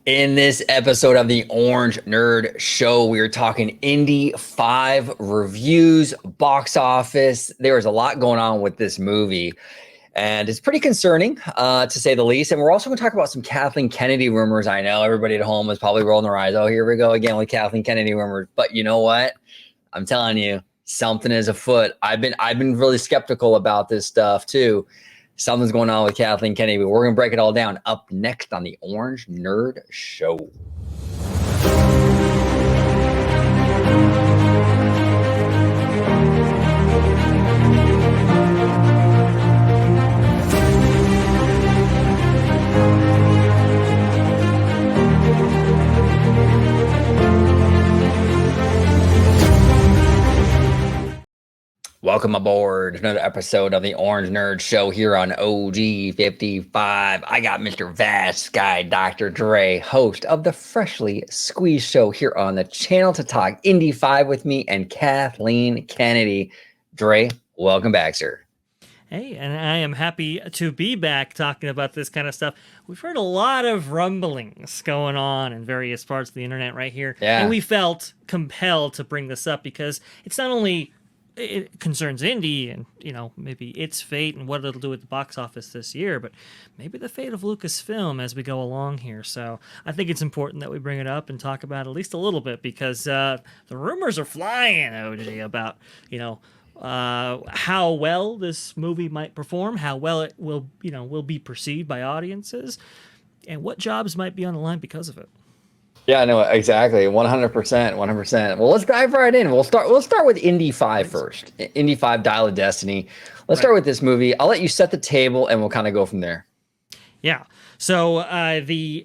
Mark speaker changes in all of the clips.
Speaker 1: In this episode of the Orange Nerd Show, we are talking Indy 5 reviews, box office. There is a lot going on with this movie, and it's pretty concerning, to say the least. And we're also going to talk about some Kathleen Kennedy rumors. I know everybody at home is probably rolling their eyes. Oh, here we go again with Kathleen Kennedy rumors. But you know what? I'm telling you, something is afoot. I've been really skeptical about this stuff too. Something's going on with Kathleen Kennedy, but we're going to break it all down up next on the Orange Nerd Show. Welcome aboard another episode of the Orange Nerd Show here on OG55. I got Mr. VashSky, Dr. Dre, host of the Freshly Squeezed Show here on the channel to talk Indy 5 with me and Kathleen Kennedy. Dre, welcome back, sir.
Speaker 2: Hey, and I am happy to be back talking about this kind of stuff. We've heard a lot of rumblings going on in various parts of the internet right here.
Speaker 1: Yeah.
Speaker 2: And we felt compelled to bring this up because it's not only it concerns Indy and, you know, maybe its fate and what it'll do with the box office this year, but maybe the fate of Lucasfilm as we go along here. So I think it's important that we bring it up and talk about it at least a little bit because the rumors are flying, OG, about, you know, how well this movie might perform, how well it will, you know, will be perceived by audiences, and what jobs might be on the line because of it.
Speaker 1: Yeah, no, exactly. 100%, 100%. Well, let's dive right in. We'll start with Indy 5 first. Indy 5 Dial of Destiny. Let's start with this movie. I'll let you set the table and we'll kind of go from there.
Speaker 2: Yeah. So the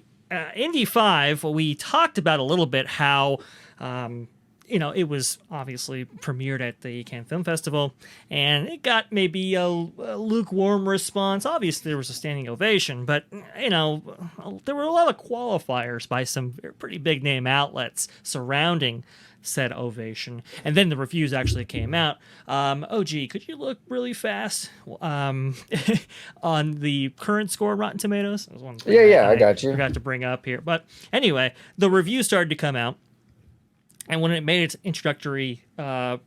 Speaker 2: Indy 5, we talked about a little bit how you know, it was obviously premiered at the Cannes Film Festival, and it got maybe a lukewarm response. Obviously, there was a standing ovation, but, you know, there were a lot of qualifiers by some pretty big-name outlets surrounding said ovation. And then the reviews actually came out. OG, could you look really fast on the current score of Rotten Tomatoes? That was one thing
Speaker 1: I got you.
Speaker 2: Forgot to bring up here. But anyway, the reviews started to come out. And when it made its introductory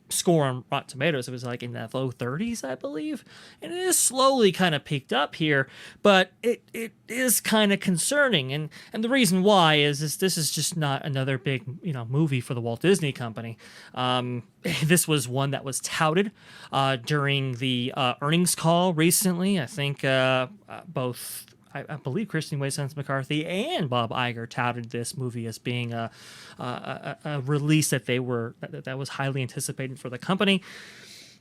Speaker 2: score on Rotten Tomatoes, it was like in the low 30s, I believe. And it is slowly kind of peaked up here, but it is kind of concerning. And the reason why is this is just not another big, you know, movie for the Walt Disney Company. This was one that was touted during the earnings call recently. I think both... I believe Kristen Wiig, Sense McCarthy, and Bob Iger touted this movie as being a release that was highly anticipated for the company.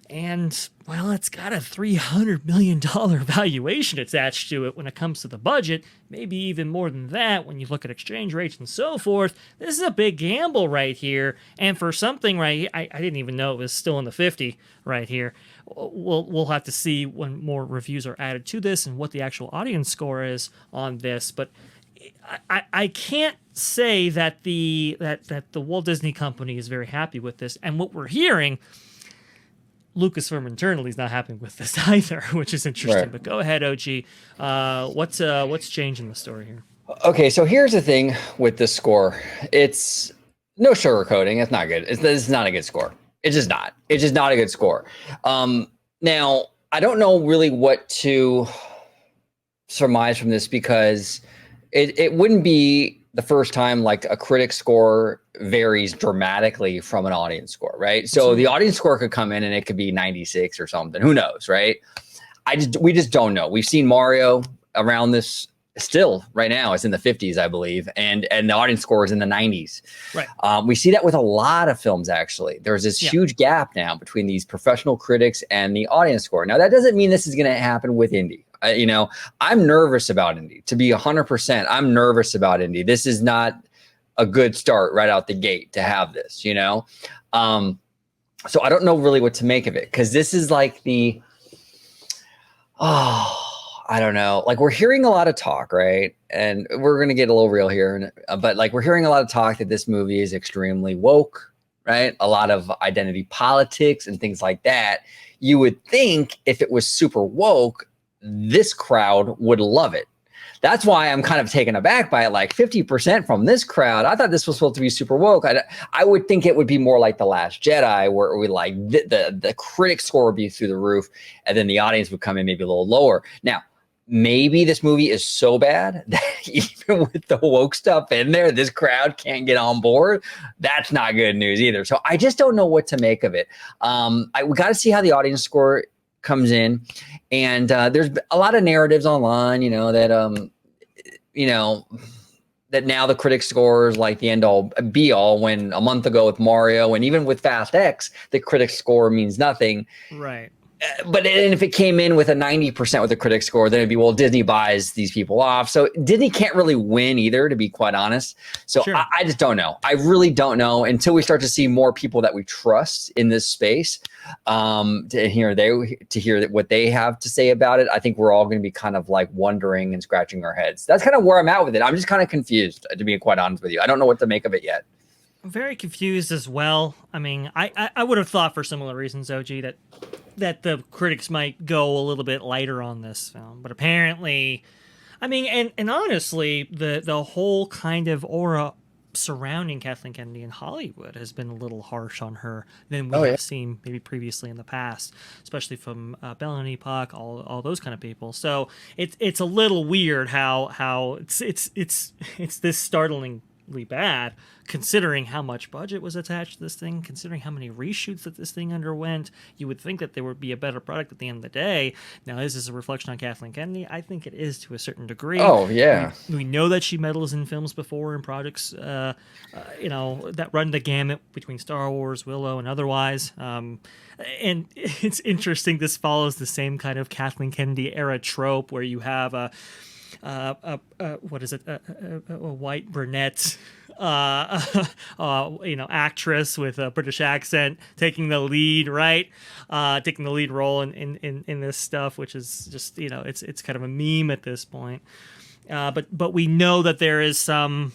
Speaker 2: And, well, it's got a $300 million valuation attached to it when it comes to the budget, maybe even more than that when you look at exchange rates and so forth. This is a big gamble right here. And for something right here, I didn't even know it was still in the 50 right here. We'll have to see when more reviews are added to this and what the actual audience score is on this. But I can't say that the Walt Disney Company is very happy with this. And what we're hearing... Lucasfilm internally is not happy with this either, which is interesting. Right. But go ahead, OG. What's changing the story here?
Speaker 1: Okay, so here's the thing with this score. It's no sugarcoating. It's not good. It's not a good score. It's just not. It's just not a good score. Now, I don't know really what to surmise from this because it wouldn't be the first time like a critic score varies dramatically from an audience score, right? So the audience score could come in and it could be 96 or something. Who knows, right? We just don't know. We've seen Mario around this still right now. It's in the 50s, I believe, and the audience score is in the 90s.
Speaker 2: Right.
Speaker 1: We see that with a lot of films, actually. There's this huge gap now between these professional critics and the audience score. Now, that doesn't mean this is going to happen with Indy. You know, I'm nervous about Indy. To be 100%, I'm nervous about Indy. This is not a good start right out the gate to have this, you know? So I don't know really what to make of it because this is like I don't know. Like we're hearing a lot of talk, right? And we're going to get a little real here. But like we're hearing a lot of talk that this movie is extremely woke, right? A lot of identity politics and things like that. You would think if it was super woke, this crowd would love it. That's why I'm kind of taken aback by it. Like 50% from this crowd. I thought this was supposed to be super woke. I would think it would be more like The Last Jedi, where we like the critic score would be through the roof, and then the audience would come in maybe a little lower. Now, maybe this movie is so bad that even with the woke stuff in there, this crowd can't get on board. That's not good news either. So I just don't know what to make of it. We got to see how the audience score comes in, and there's a lot of narratives online, that that now the critic score is like the end all be all, when a month ago with Mario and even with Fast X, the critic score means nothing.
Speaker 2: Right.
Speaker 1: But if it came in with a 90% with the critic score, then it'd be, well, Disney buys these people off. So Disney can't really win either, to be quite honest. So sure. I just don't know. I really don't know until we start to see more people that we trust in this space to hear what they have to say about it. I think we're all going to be kind of like wondering and scratching our heads. That's kind of where I'm at with it. I'm just kind of confused, to be quite honest with you. I don't know what to make of it yet.
Speaker 2: I'm very confused as well. I mean, I would have thought for similar reasons, OG, that the critics might go a little bit lighter on this film, but apparently, I mean, and honestly, the whole kind of aura surrounding Kathleen Kennedy in Hollywood has been a little harsh on her than we have seen maybe previously in the past, especially from Bell and Epoch, all those kind of people. So it's a little weird how it's this startlingly bad, considering how much budget was attached to this thing, considering how many reshoots that this thing underwent. You would think that there would be a better product at the end of the day. Now, is this a reflection on Kathleen Kennedy? I think it is to a certain degree.
Speaker 1: Oh, yeah.
Speaker 2: We know that she medals in films before, in projects, that run the gamut between Star Wars, Willow, and otherwise. And it's interesting, this follows the same kind of Kathleen Kennedy era trope where you have a white brunette actress with a British accent taking the lead, right? Taking the lead role in this stuff, which is just, it's kind of a meme at this point. But we know that there is some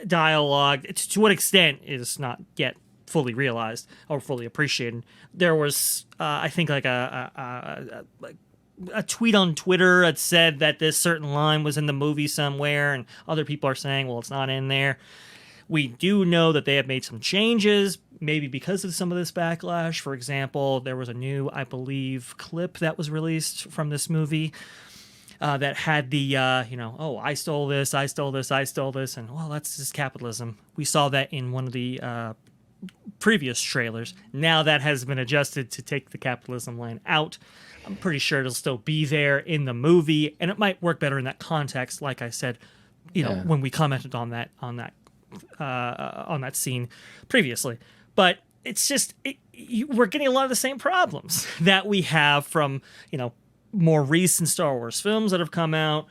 Speaker 2: dialogue. To what extent is not yet fully realized or fully appreciated. There was, I think, like a tweet on Twitter that said that this certain line was in the movie somewhere, and other people are saying, well, it's not in there. We do know that they have made some changes, maybe because of some of this backlash. For example, there was a new, I believe, clip that was released from this movie that had the, I stole this, and, well, that's just capitalism. We saw that in one of the previous trailers. Now that has been adjusted to take the capitalism line out. I'm pretty sure it'll still be there in the movie, and it might work better in that context. Like I said, when we commented on that scene previously, but it's just we're getting a lot of the same problems that we have from more recent Star Wars films that have come out,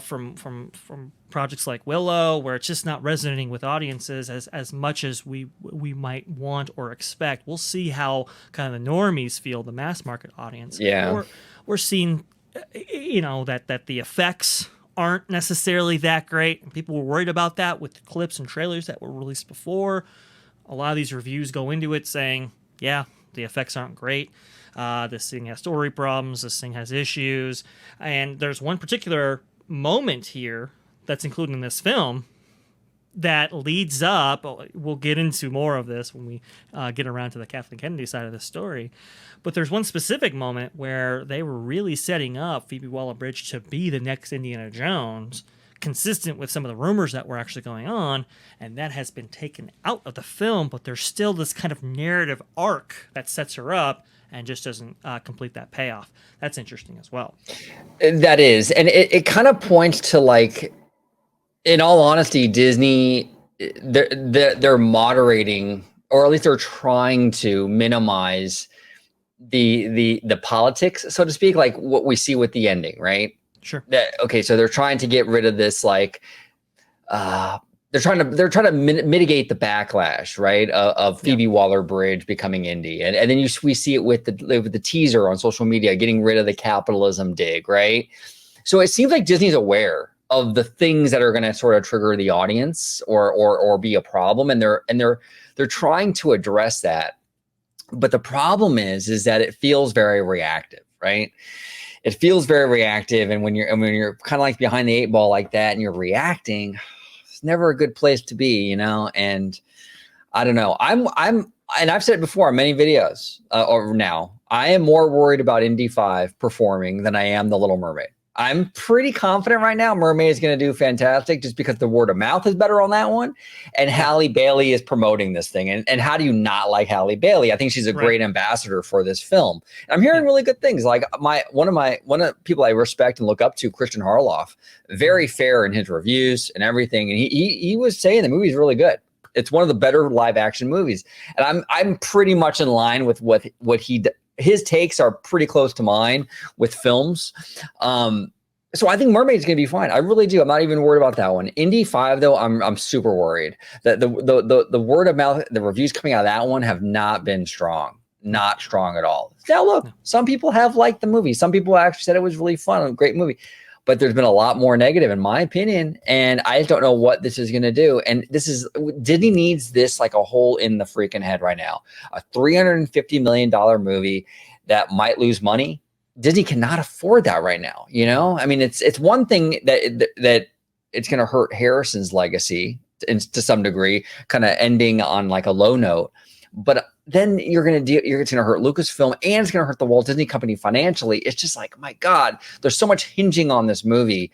Speaker 2: from projects like Willow, where it's just not resonating with audiences as much as we might want or expect. We'll see how kind of the normies feel, the mass market audience.
Speaker 1: Yeah,
Speaker 2: we're seeing, that the effects aren't necessarily that great, and people were worried about that with the clips and trailers that were released before. A lot of these reviews go into it saying, yeah, the effects aren't great. This thing has story problems. This thing has issues. And there's one particular moment here that's included in this film that leads up. We'll get into more of this when we get around to the Kathleen Kennedy side of the story. But there's one specific moment where they were really setting up Phoebe Waller-Bridge to be the next Indiana Jones, consistent with some of the rumors that were actually going on, and that has been taken out of the film, but there's still this kind of narrative arc that sets her up and just doesn't complete that payoff. That's interesting as well.
Speaker 1: That is, and it kind of points to, like, in all honesty, Disney, they're moderating, or at least they're trying to minimize the politics, so to speak, like what we see with the ending, right?
Speaker 2: Sure.
Speaker 1: So they're trying to get rid of this, like, they're trying to mitigate the backlash, right, of Phoebe Waller-Bridge becoming Indy, and then we see it with the teaser on social media, getting rid of the capitalism dig, right? So it seems like Disney's aware of the things that are going to sort of trigger the audience or be a problem, and they're trying to address that. But the problem is that it feels very reactive, right? it feels very reactive. And when you're kind of like behind the eight ball like that and you're reacting, it's never a good place to be, you know? And I don't know. And I've said it before in many videos or now, I am more worried about Indy 5 performing than I am The Little Mermaid. I'm pretty confident right now Mermaid is going to do fantastic just because the word of mouth is better on that one. And Halle Bailey is promoting this thing. And how do you not like Halle Bailey? I think she's a great ambassador for this film. And I'm hearing really good things. Like one of the people I respect and look up to, Christian Harloff, very fair in his reviews and everything. And he was saying the movie's really good. It's one of the better live action movies. And I'm pretty much in line with what his takes are pretty close to mine with films. So I think Mermaid's going to be fine. I really do. I'm not even worried about that one. Indy 5 though, I'm super worried that the word of mouth, the reviews coming out of that one have not been strong. Not strong at all. Now look, some people have liked the movie. Some people actually said it was really fun, a great movie. But there's been a lot more negative, in my opinion, and I just don't know what this is going to do. And Disney needs this like a hole in the freaking head right now. A $350 million movie that might lose money. Disney cannot afford that right now. You know, I mean, it's one thing that it's going to hurt Harrison's legacy to some degree, kind of ending on like a low note. But then you're going to hurt Lucasfilm, and it's going to hurt the Walt Disney Company financially. It's just like, my God, there's so much hinging on this movie,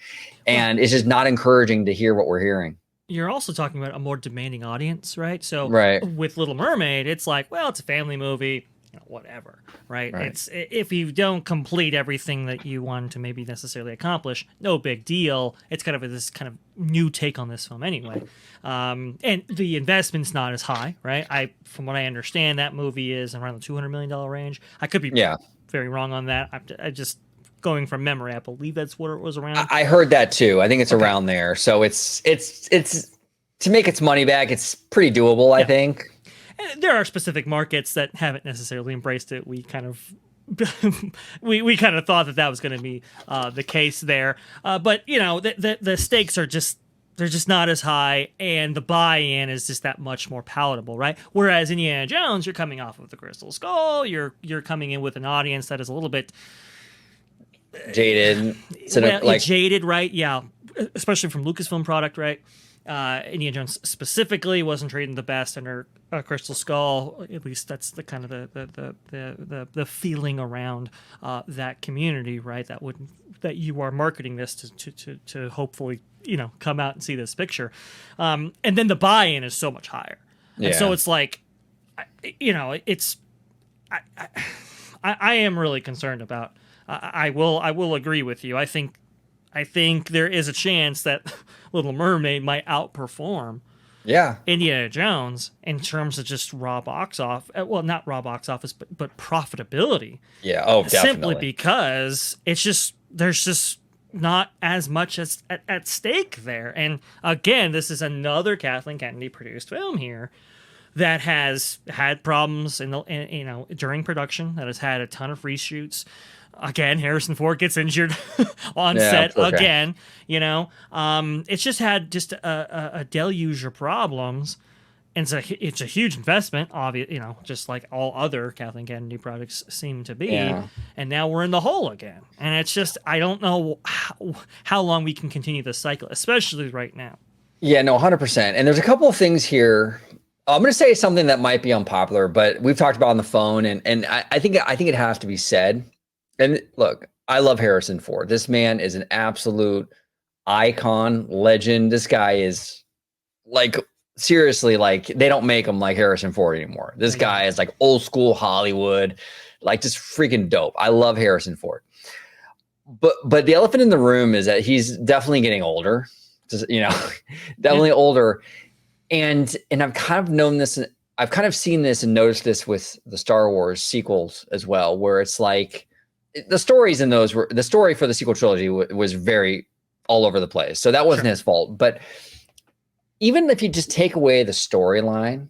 Speaker 1: and it's just not encouraging to hear what we're hearing.
Speaker 2: You're also talking about a more demanding audience, right? So with Little Mermaid, it's like, well, it's a family movie, you know, whatever, right? It's if you don't complete everything that you want to maybe necessarily accomplish, no big deal. It's kind of this kind of new take on this film anyway. And the investment's not as high, right? From what I understand, that movie is around the $200 million range. I could be very wrong on that. I just going from memory. I believe that's what it was around.
Speaker 1: I heard that too. I think it's around there. So it's to make its money back. It's pretty doable, I think.
Speaker 2: And there are specific markets that haven't necessarily embraced it. We kind of we kind of thought that was going to be the case there. But you know, the stakes are just. They're just not as high, and the buy-in is just that much more palatable, right? Whereas Indiana Jones, you're coming off of the Crystal Skull, you're coming in with an audience that is a little bit
Speaker 1: jaded,
Speaker 2: jaded, right? Yeah, especially from Lucasfilm product, right? Indiana Jones specifically wasn't treated the best under Crystal Skull. At least that's the kind of the feeling around that community, right? That you are marketing this to hopefully, you know, come out and see this picture, and then the buy-in is so much higher, and so it's like, you know, I am really concerned about. I will agree with you. I think there is a chance that Little Mermaid might outperform Indiana Jones in terms of just raw box office. Well, not raw box office, but profitability.
Speaker 1: Yeah. Oh, definitely.
Speaker 2: Simply because there's just not as much as at stake there. And again, this is another Kathleen Kennedy produced film here that has had problems during production, that has had a ton of reshoots. Again, Harrison Ford gets injured on set again. You know, it's just had a deluge of problems, and it's a huge investment. Obvious, you know, just like all other Kathleen Kennedy products seem to be. Yeah. And now we're in the hole again, and it's just I don't know how long we can continue this cycle, especially right now.
Speaker 1: Yeah, no, 100%. And there's a couple of things here. I'm going to say something that might be unpopular, but we've talked about on the phone, and I think it has to be said. And look, I love Harrison Ford. This man is an absolute icon, legend. This guy is like, seriously, like they don't make him like Harrison Ford anymore. This guy is like old school Hollywood, like just freaking dope. I love Harrison Ford. But the elephant in the room is that he's definitely getting older, just, you know, definitely older. And I've kind of known this, I've kind of seen this and noticed this with the Star Wars sequels as well, where it's like, the stories in those the story for the sequel trilogy was very all over the place. So that wasn't his fault. But even if you just take away the storyline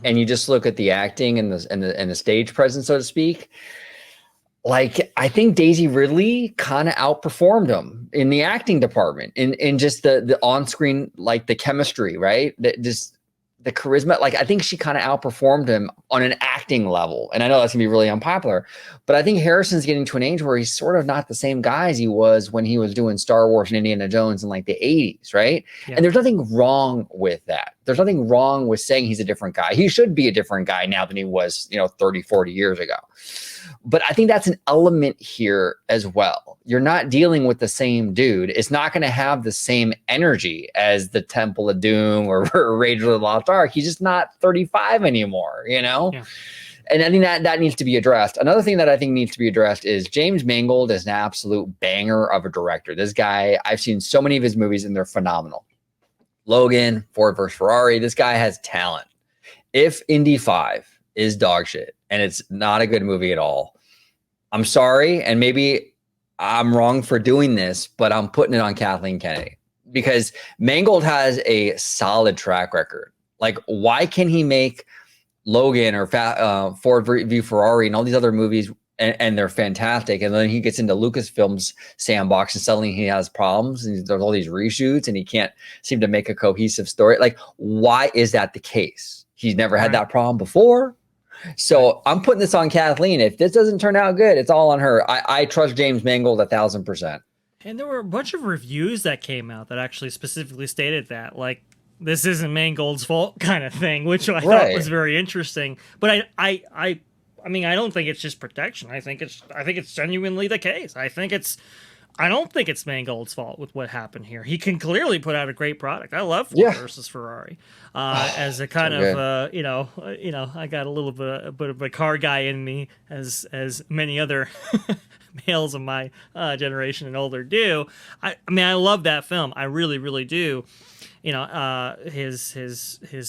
Speaker 1: and you just look at the acting and the stage presence, so to speak, like I think Daisy Ridley kind of outperformed him in the acting department, in just the on-screen, like the chemistry, right? That just the charisma. Like I think she kind of outperformed him on an acting level. And I know that's gonna be really unpopular, but I think Harrison's getting to an age where he's sort of not the same guy as he was when he was doing Star Wars and Indiana Jones in like the 80s, right?
Speaker 2: Yeah.
Speaker 1: And there's nothing wrong with that. There's nothing wrong with saying he's a different guy. He should be a different guy now than he was, 30, 40 years ago. But I think that's an element here as well. You're not dealing with the same dude. It's not going to have the same energy as the Temple of Doom or Rage of the Lost Ark. He's just not 35 anymore, Yeah. And I think that needs to be addressed. Another thing that I think needs to be addressed is James Mangold is an absolute banger of a director. This guy, I've seen so many of his movies and they're phenomenal. Logan, Ford vs. Ferrari, this guy has talent. If Indy 5 is dog shit and it's not a good movie at all, I'm sorry, and maybe I'm wrong for doing this, but I'm putting it on Kathleen Kennedy because Mangold has a solid track record. Like, why can he make Logan or Ford v Ferrari and all these other movies and they're fantastic, and then he gets into Lucasfilm's sandbox and suddenly he has problems and there's all these reshoots and he can't seem to make a cohesive story? Like, why is that the case? He's never had that problem before. So I'm putting this on Kathleen. If this doesn't turn out good, it's all on her. I trust James Mangold 1,000%.
Speaker 2: And there were a bunch of reviews that came out that actually specifically stated that, like, this isn't Mangold's fault kind of thing, which I thought was very interesting. But I mean, I don't think it's just protection. I think it's genuinely the case. I don't think it's Mangold's fault with what happened here. He can clearly put out a great product. I love Ford versus Ferrari as a kind of I got a little bit of a car guy in me, as many other males of my generation and older do. I mean, I love that film. I really, really do. His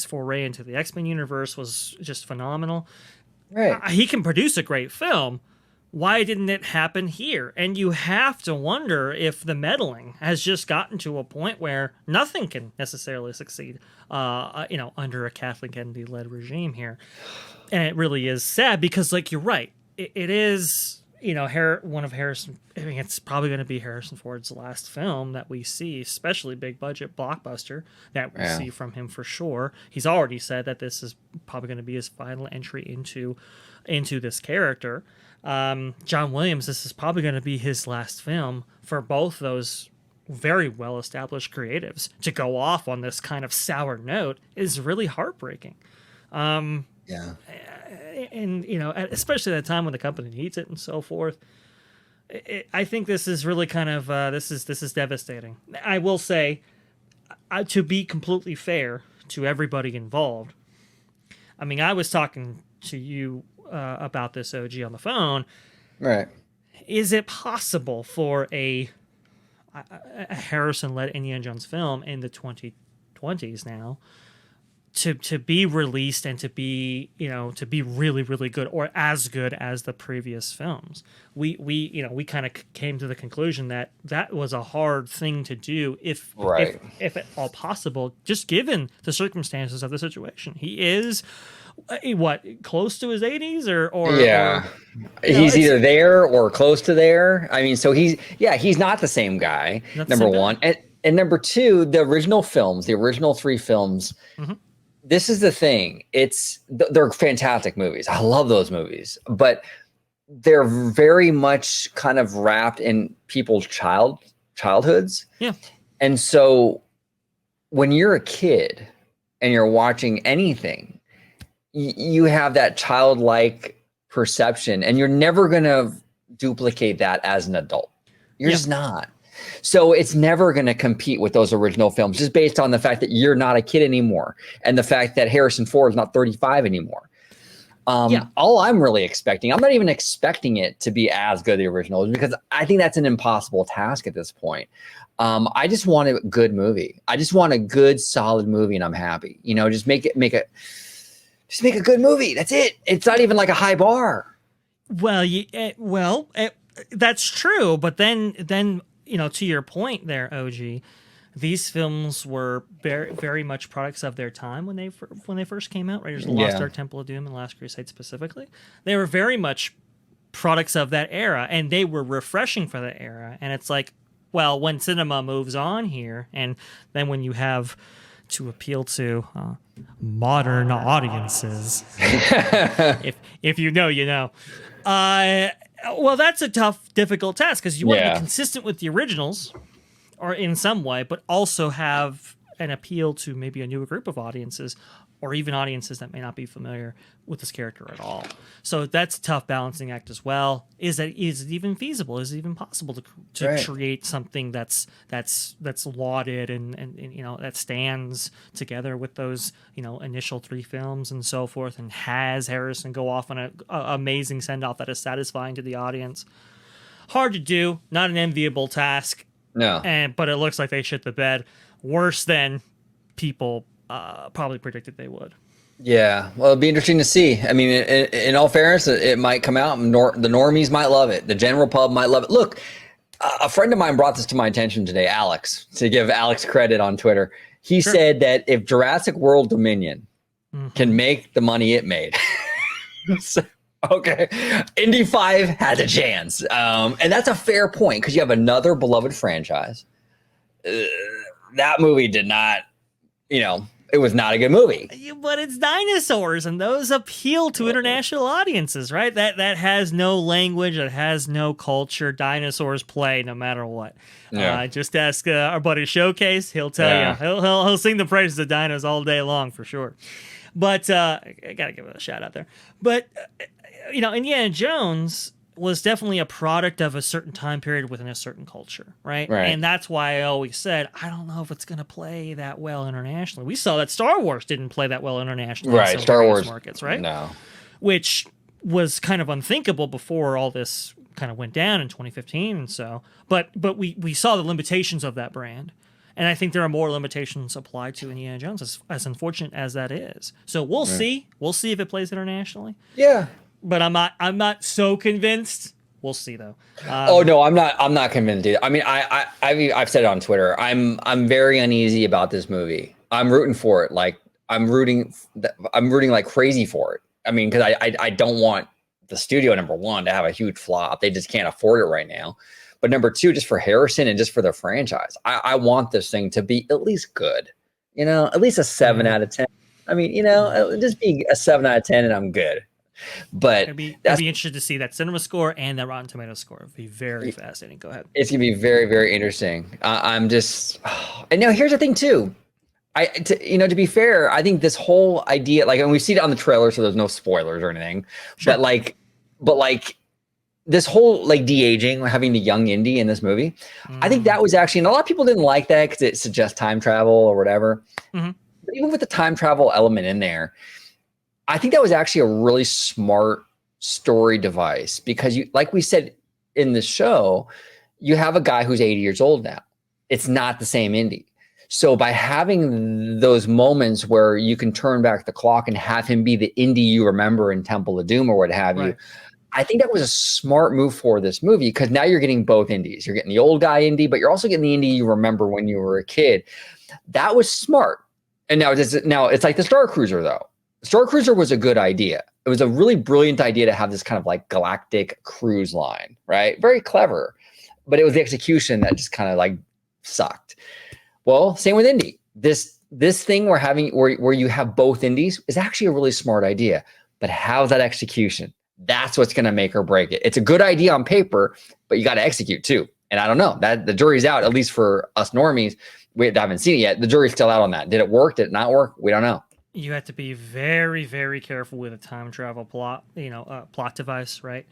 Speaker 2: foray into the X-Men universe was just phenomenal.
Speaker 1: Right.
Speaker 2: He can produce a great film. Why didn't it happen here? And you have to wonder if the meddling has just gotten to a point where nothing can necessarily succeed, under a Kathleen Kennedy-led regime here. And it really is sad because, like, you're right. It is, one of Harrison. I mean, it's probably going to be Harrison Ford's last film that we see, especially big budget blockbuster that we see from him for sure. He's already said that this is probably going to be his final entry into this character. John Williams, this is probably going to be his last film for both those very well-established creatives. To go off on this kind of sour note is really heartbreaking. And, especially at a time when the company needs it and so forth. I think this is really kind of, this is devastating. I will say, to be completely fair to everybody involved, I mean, I was talking to you about this, OG, on the phone.
Speaker 1: Right.
Speaker 2: Is it possible for a Harrison-led Indiana Jones film in the 2020s now to be released and to be really, really good or as good as the previous films? We kind of came to the conclusion that was a hard thing to do if at all possible, just given the circumstances of the situation. He is close to his 80s or
Speaker 1: he's either there or close to there. I mean, so he's not the same guy, number one. And number two, the original films, the original three films, this is the thing. They're fantastic movies. I love those movies, but they're very much kind of wrapped in people's childhoods. Yeah. And so when you're a kid and you're watching anything, you have that childlike perception, and you're never going to duplicate that as an adult. You're just not. So it's never going to compete with those original films, just based on the fact that you're not a kid anymore and the fact that Harrison Ford is not 35 anymore. All I'm really expecting, I'm not even expecting it to be as good as the original, because I think that's an impossible task at this point. I just want a good movie. I just want a good, solid movie, and I'm happy. Just make a good movie. That's it. It's not even like a high bar.
Speaker 2: Well, that's true. But then, to your point there, OG, these films were very, very much products of their time when they first came out. Raiders of the Lost Ark, Temple of Doom, and Last Crusade specifically. They were very much products of that era, and they were refreshing for the era. And it's like, well, when cinema moves on here, and then when you have to appeal to modern audiences. if you know, you know. Well, that's a tough, difficult task because you want to be consistent with the originals, or in some way, but also have an appeal to maybe a newer group of audiences, or even audiences that may not be familiar with this character at all. So that's a tough balancing act as well. Is it even feasible? Is it even possible to create something that's lauded and you know, that stands together with those, you know, initial 3 films and so forth, and has Harrison go off on a amazing send off that is satisfying to the audience? Hard to do, not an enviable task.
Speaker 1: No,
Speaker 2: but it looks like they shit the bed worse than people probably predicted they would.
Speaker 1: Yeah, well, it'd be interesting to see. I mean, in all fairness, it might come out. The normies might love it. The general pub might love it. Look, a friend of mine brought this to my attention today, Alex, to give Alex credit on Twitter. He said that if Jurassic World Dominion can make the money it made, so, okay, Indy 5 had a chance. And that's a fair point because you have another beloved franchise. That movie did not, you know, it was not a good movie.
Speaker 2: But it's dinosaurs, and those appeal to international audiences, right? That has no language, that has no culture. Dinosaurs play no matter what. Yeah. Just ask our buddy Showcase; he'll tell you. He'll sing the praises of dinos all day long for sure. But I gotta give it a shout out there. But you know, Indiana Jones was definitely a product of a certain time period within a certain culture, right? And that's why I always said, I don't know if it's going to play that well internationally. We saw that Star Wars didn't play that well internationally.
Speaker 1: Right, Star Wars
Speaker 2: markets, right?
Speaker 1: No.
Speaker 2: Which was kind of unthinkable before all this kind of went down in 2015 and so. But we saw the limitations of that brand. And I think there are more limitations applied to Indiana Jones, as unfortunate as that is. So we'll see. We'll see if it plays internationally.
Speaker 1: Yeah.
Speaker 2: But I'm not so convinced. We'll see though.
Speaker 1: Oh no, I'm not convinced either. I mean, I've said it on Twitter. I'm very uneasy about this movie. I'm rooting for it. Like I'm rooting like crazy for it. I mean, because I don't want the studio, number one, to have a huge flop. They just can't afford it right now. But number two, just for Harrison and just for the franchise, I want this thing to be at least good. You know, at least a 7 out of 10. I mean, you know, just be a 7 out of 10 and I'm good. But
Speaker 2: I'd be interested to see that cinema score and that Rotten Tomatoes score. It'd be very fascinating. Go ahead.
Speaker 1: It's gonna be very, very interesting. And now here's the thing too. To be fair, I think this whole idea, like, and we've seen it on the trailer, so there's no spoilers or anything. Sure. But like this whole like de-aging, having the young Indy in this movie, I think that was actually, and a lot of people didn't like that because it suggests time travel or whatever. But even with the time travel element in there, I think that was actually a really smart story device because you, like we said in the show, you have a guy who's 80 years old now. It's not the same Indy. So by having those moments where you can turn back the clock and have him be the Indy you remember in Temple of Doom or what have you, I think that was a smart move for this movie because now you're getting both Indies. You're getting the old guy Indy, but you're also getting the Indy you remember when you were a kid. That was smart. And now it's like the Star Cruiser though. Star Cruiser was a good idea. It was a really brilliant idea to have this kind of like galactic cruise line, right? Very clever, but it was the execution that just kind of like sucked. Well, same with Indy. This thing where you have both Indies is actually a really smart idea, but how's that execution? That's what's going to make or break it. It's a good idea on paper, but you got to execute too. And I don't know, that the jury's out, at least for us normies. We haven't seen it yet. The jury's still out on that. Did it work? Did it not work? We don't know.
Speaker 2: You have to be very, very careful with a time travel plot device, right?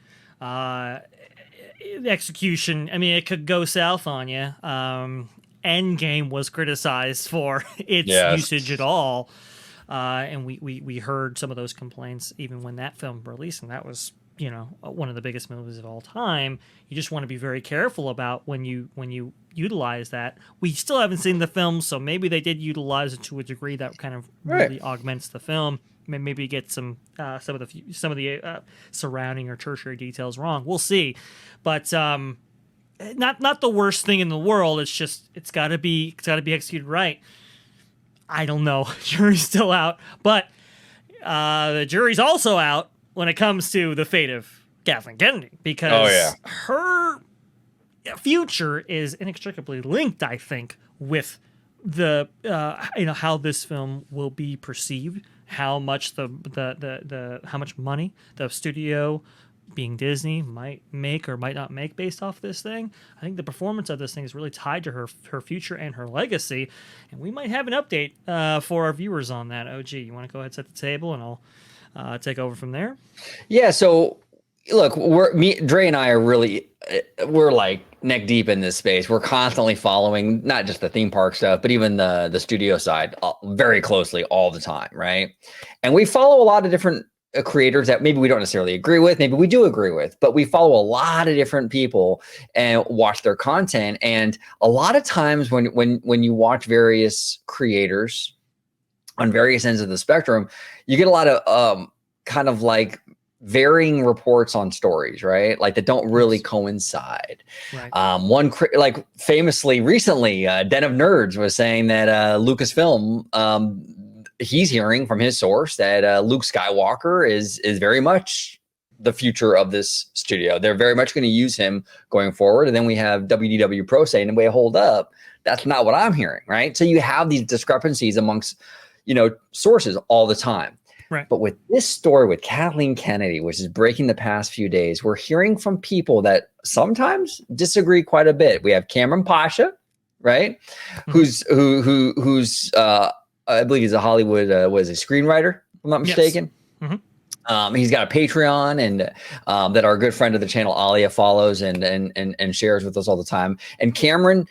Speaker 2: Execution, I mean, it could go south on you. Endgame was criticized for its usage at all. And we heard some of those complaints even when that film released, and that was, you know, one of the biggest movies of all time. You just want to be very careful about when you utilize that. We still haven't seen the film, so maybe they did utilize it to a degree that kind of really augments the film. Maybe get some of the surrounding or tertiary details wrong. We'll see, but not the worst thing in the world. It's just it's got to be executed right. I don't know. Jury's still out, but the jury's also out when it comes to the fate of Kathleen Kennedy, because her future is inextricably linked, I think, with the how this film will be perceived, how much the how much money the studio, being Disney, might make or might not make based off this thing. I think the performance of this thing is really tied to her future and her legacy, and we might have an update for our viewers on that. OG, you want to go ahead and set the table, and I'll take over from there.
Speaker 1: Yeah. So look, Dre and I are really, we're like neck deep in this space. We're constantly following not just the theme park stuff, but even the studio side very closely all the time, right? And we follow a lot of different creators that maybe we don't necessarily agree with, maybe we do agree with, but we follow a lot of different people and watch their content. And a lot of times when you watch various creators on various ends of the spectrum, you get a lot of kind of like varying reports on stories, right? Like that don't really coincide. Right. Like famously recently, Den of Nerds was saying that Lucasfilm, he's hearing from his source that Luke Skywalker is very much the future of this studio. They're very much going to use him going forward. And then we have WDW Pro saying, wait, hold up, that's not what I'm hearing, right? So you have these discrepancies amongst, sources all the time.
Speaker 2: Right.
Speaker 1: But with this story with Kathleen Kennedy, which is breaking the past few days, we're hearing from people that sometimes disagree quite a bit. We have Cameron Pasha, right? Mm-hmm. Who's I believe he's a Hollywood was a screenwriter, if I'm not mistaken.
Speaker 2: Yes. Mm-hmm.
Speaker 1: He's got a Patreon and that our good friend of the channel Alia follows and shares with us all the time. And Cameron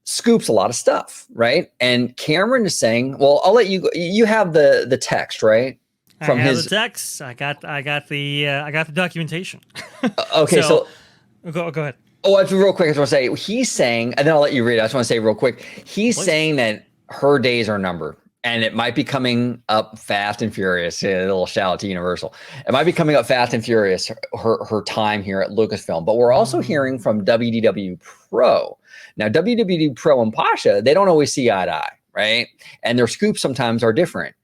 Speaker 1: scoops a lot of stuff, right? And Cameron is saying, well, I'll let you have the text, right?
Speaker 2: From the text. I got the documentation.
Speaker 1: Okay, so
Speaker 2: go ahead.
Speaker 1: Oh, real quick, I just want to say he's saying, and then I'll let you read it. I just want to say real quick, he's saying that her days are numbered. And it might be coming up fast and furious. A little shout out to Universal. It might be coming up fast and furious, her time here at Lucasfilm. But we're also hearing from WDW Pro. Now, WDW Pro and Pasha, they don't always see eye to eye, right? And their scoops sometimes are different.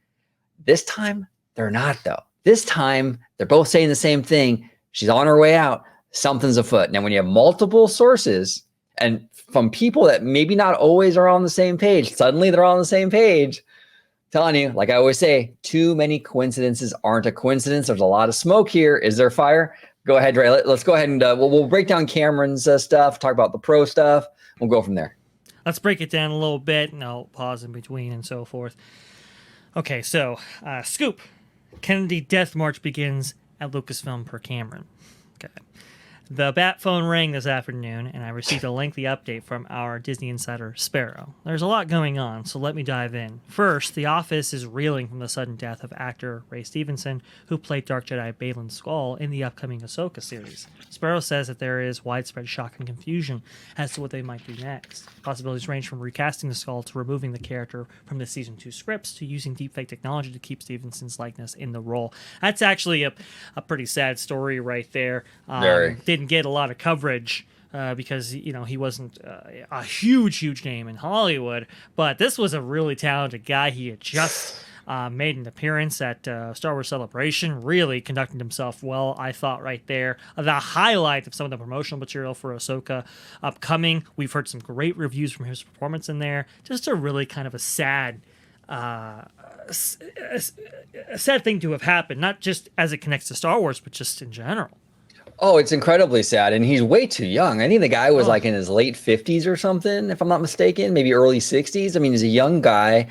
Speaker 1: This time, they're not, though. This time, they're both saying the same thing. She's on her way out. Something's afoot. Now, when you have multiple sources and from people that maybe not always are on the same page, suddenly they're on the same page. Telling you, like I always say, too many coincidences aren't a coincidence. There's a lot of smoke here. Is there fire? Go ahead, Dre. Let's go ahead and we'll break down Cameron's stuff, talk about the pro stuff. We'll go from there.
Speaker 2: Let's break it down a little bit, and I'll pause in between and so forth. Okay, so scoop. Kennedy Death March begins at Lucasfilm per Cameron. Okay. The bat phone rang this afternoon, and I received a lengthy update from our Disney insider, Sparrow. There's a lot going on, so let me dive in. First, the office is reeling from the sudden death of actor Ray Stevenson, who played Dark Jedi Baylan Skoll in the upcoming Ahsoka series. Sparrow says that there is widespread shock and confusion as to what they might do next. Possibilities range from recasting the Skoll to removing the character from the Season 2 scripts to using deepfake technology to keep Stevenson's likeness in the role. That's actually a pretty sad story right there. Didn't get a lot of coverage because he wasn't a huge name in Hollywood, but this was a really talented guy. He had just made an appearance at Star Wars Celebration, really conducted himself well, I thought, right there. The highlight of some of the promotional material for Ahsoka upcoming. We've heard some great reviews from his performance in there. Just a really kind of a sad thing to have happened, not just as it connects to Star Wars, but just in general.
Speaker 1: Oh, it's incredibly sad. And he's way too young. I think the guy was like in his late 50s or something, if I'm not mistaken, maybe early 60s. I mean, he's a young guy.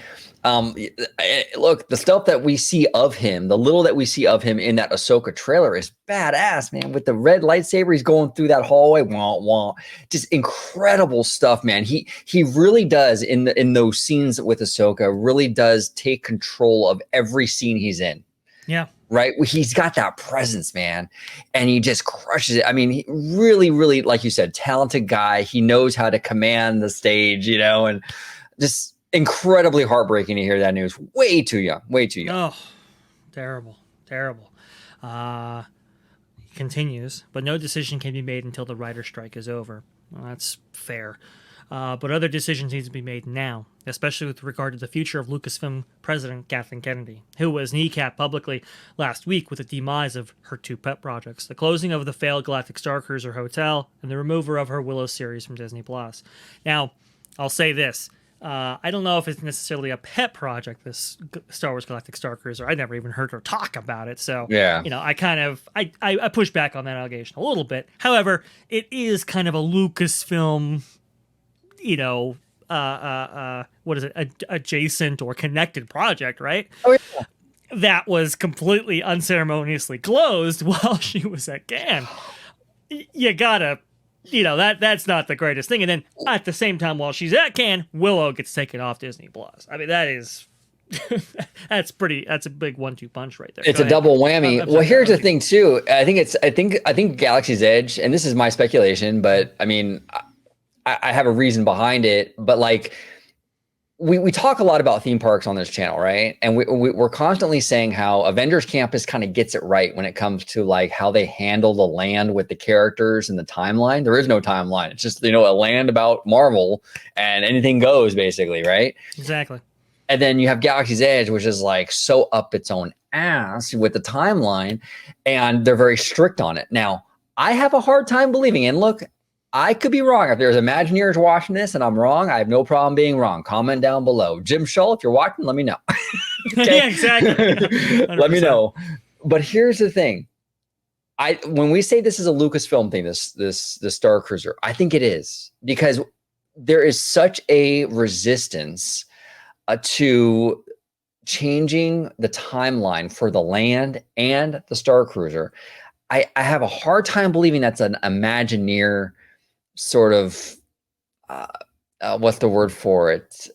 Speaker 1: Look, the stuff that we see of him, the little that we see of him in that Ahsoka trailer is badass, man. With the red lightsaber, he's going through that hallway. Wah, wah. Just incredible stuff, man. He really does, in those scenes with Ahsoka, really does take control of every scene he's in.
Speaker 2: Yeah.
Speaker 1: Right. He's got that presence, man. And he just crushes it. I mean, he really, really, like you said, talented guy. He knows how to command the stage, and just incredibly heartbreaking to hear that news. Way too young.
Speaker 2: Oh, terrible. He continues, but no decision can be made until the writer's strike is over. Well, that's fair. But other decisions need to be made now, especially with regard to the future of Lucasfilm President Kathleen Kennedy, who was kneecapped publicly last week with the demise of her two pet projects, the closing of the failed Galactic Star Cruiser Hotel and the removal of her Willow series from Disney+. Now, I'll say this. I don't know if it's necessarily a pet project, this Star Wars Galactic Star Cruiser. I never even heard her talk about it. So,
Speaker 1: Yeah.
Speaker 2: I kind of, I push back on that allegation a little bit. However, it is kind of a Lucasfilm, what is it, adjacent or connected project, right?
Speaker 1: Oh, yeah.
Speaker 2: That was completely unceremoniously closed while she was at Cannes. You gotta, that's not the greatest thing. And then at the same time, while she's at Cannes, Willow gets taken off Disney Plus. I mean, that is that's a big 1-2 punch right there.
Speaker 1: It's a double whammy. Well, here's the thing too. I think Galaxy's Edge, and this is my speculation, but I mean, I have a reason behind it. But like, we talk a lot about theme parks on this channel, right? And we're constantly saying how Avengers Campus kind of gets it right when it comes to like how they handle the land with the characters and the timeline. There is no timeline. It's just, a land about Marvel and anything goes basically, right?
Speaker 2: Exactly.
Speaker 1: And then you have Galaxy's Edge, which is like so up its own ass with the timeline, and they're very strict on it. Now, I have a hard time believing, and look, I could be wrong. If there's Imagineers watching this and I'm wrong, I have no problem being wrong. Comment down below. Jim Shull, if you're watching, let me know.
Speaker 2: Yeah, exactly.
Speaker 1: Let me know. But here's the thing. When we say this is a Lucasfilm thing, this Star Cruiser, I think it is, because there is such a resistance to changing the timeline for the land and the Star Cruiser. I have a hard time believing that's an Imagineer sort of what's the word for it,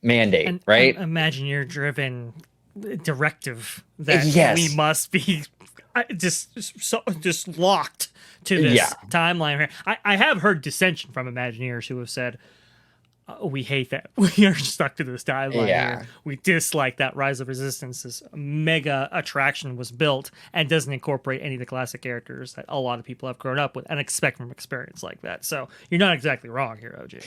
Speaker 1: mandate, right?
Speaker 2: Imagineer driven directive that we must be just locked to this timeline here. I have heard dissension from Imagineers who have said, we hate that we are stuck to this timeline here. We dislike that Rise of Resistance, this mega attraction was built and doesn't incorporate any of the classic characters that a lot of people have grown up with and expect from experience like that. So you're not exactly wrong here, OG.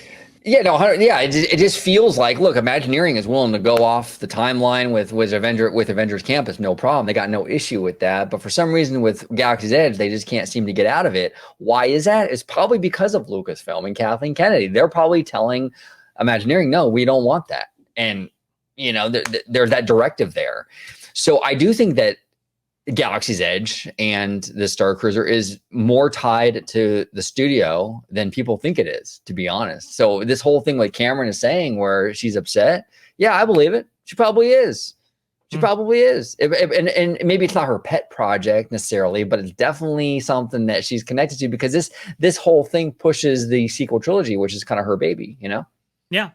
Speaker 1: Yeah, no, yeah. It just feels like, look, Imagineering is willing to go off the timeline with Avengers Campus, no problem. They got no issue with that. But for some reason, with Galaxy's Edge, they just can't seem to get out of it. Why is that? It's probably because of Lucasfilm and Kathleen Kennedy. They're probably telling Imagineering, no, we don't want that. And there's that directive there. So I do think that Galaxy's Edge and the Star Cruiser is more tied to the studio than people think it is, to be honest. So this whole thing like Cameron is saying where she's upset, yeah, I believe it. She probably is. She probably is. And maybe it's not her pet project necessarily, but it's definitely something that she's connected to, because this whole thing pushes the sequel trilogy, which is kind of her baby,
Speaker 2: Yeah,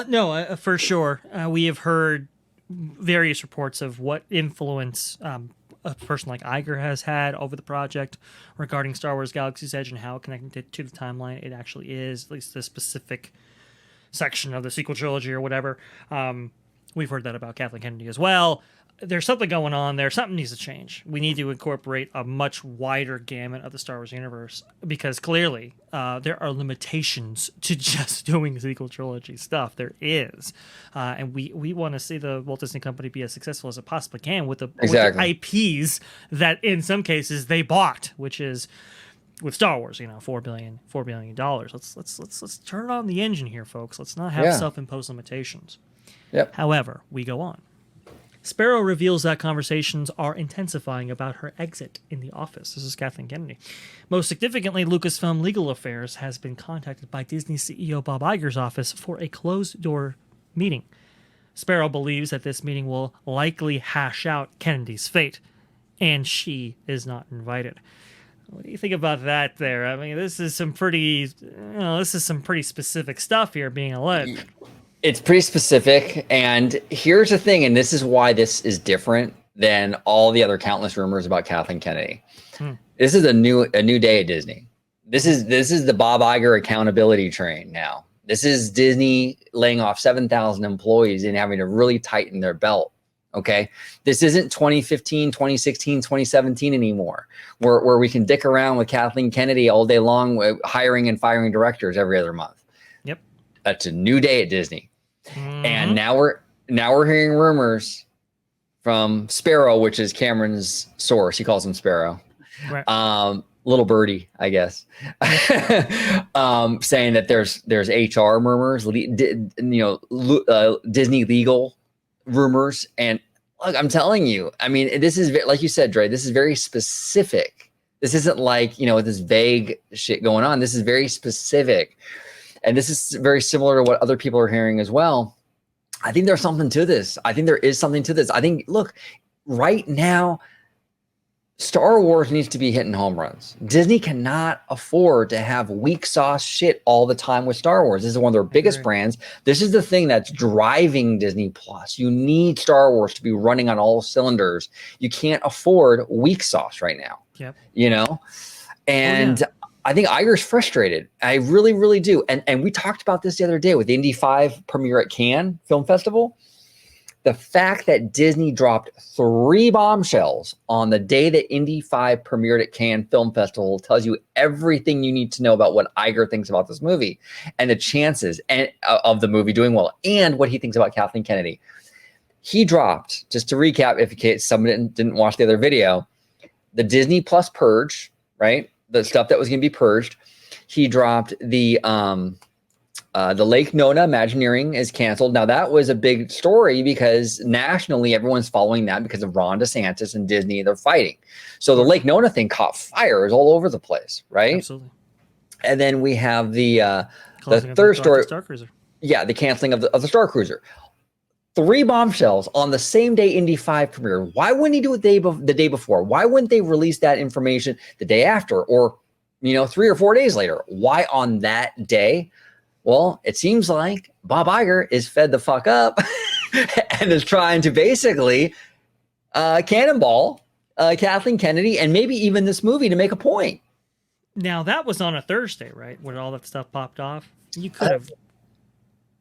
Speaker 2: no, for sure. We have heard various reports of what influence a person like Iger has had over the project regarding Star Wars Galaxy's Edge and how connected to the timeline it actually is, at least the specific section of the sequel trilogy or whatever. We've heard that about Kathleen Kennedy as well. There's something going on there. Something needs to change. We need to incorporate a much wider gamut of the Star Wars universe, because clearly there are limitations to just doing sequel trilogy stuff. There is. And we want to see the Walt Disney Company be as successful as it possibly can with the IPs that in some cases they bought, which is with Star Wars, $4 billion. Let's turn on the engine here, folks. Let's not have self-imposed limitations.
Speaker 1: Yep.
Speaker 2: However, we go on. Sparrow reveals that conversations are intensifying about her exit in the office. This is Kathleen Kennedy. Most significantly, Lucasfilm Legal Affairs has been contacted by Disney CEO Bob Iger's office for a closed-door meeting. Sparrow believes that this meeting will likely hash out Kennedy's fate, and she is not invited. What do you think about that there? I mean, this is some pretty specific stuff here being alleged.
Speaker 1: It's pretty specific, and here's the thing, and this is why this is different than all the other countless rumors about Kathleen Kennedy. This is a new day at Disney. This is the Bob Iger accountability train now. This is Disney laying off 7,000 employees and having to really tighten their belt. Okay, this isn't 2015, 2016, 2017 anymore, where we can dick around with Kathleen Kennedy all day long, hiring and firing directors every other month.
Speaker 2: Yep,
Speaker 1: that's a new day at Disney. And now we're hearing rumors from Sparrow, which is Cameron's source. He calls him Sparrow.
Speaker 2: Right.
Speaker 1: little birdie, I guess, saying that there's HR murmurs, Disney legal rumors, and look, I'm telling you, I mean, this is like you said, Dre. This is very specific. This isn't like this vague shit going on. This is very specific, and this is very similar to what other people are hearing as well. I think there's something to this. I think there is something to this. I think, look, right now, Star Wars needs to be hitting home runs. Disney cannot afford to have weak sauce shit all the time with Star Wars. This is one of their biggest brands. This is the thing that's driving Disney Plus. You need Star Wars to be running on all cylinders. You can't afford weak sauce right now.
Speaker 2: Yep.
Speaker 1: And I think Iger's frustrated. I really, really do. And we talked about this the other day with the Indy 5 premiere at Cannes Film Festival. The fact that Disney dropped 3 bombshells on the day that Indy 5 premiered at Cannes Film Festival tells you everything you need to know about what Iger thinks about this movie and the chances of the movie doing well and what he thinks about Kathleen Kennedy. He dropped, just to recap, if in case someone didn't watch the other video, the Disney Plus purge, right? The stuff that was going to be purged. He dropped the Lake Nona Imagineering is canceled. Now, that was a big story because nationally, everyone's following that because of Ron DeSantis and Disney. They're fighting. So the Lake Nona thing caught fire. It was all over the place, right?
Speaker 2: Absolutely.
Speaker 1: And then we have the third story.
Speaker 2: Star Cruiser.
Speaker 1: Yeah, the canceling of the Star Cruiser. 3 bombshells on the same day Indy 5 premiere. Why wouldn't he do it the day before? Why wouldn't they release that information the day after or 3 or 4 days later? Why on that day? Well, it seems like Bob Iger is fed the fuck up and is trying to basically cannonball Kathleen Kennedy and maybe even this movie to make a point.
Speaker 2: Now, that was on a Thursday, right? When all that stuff popped off. You could have...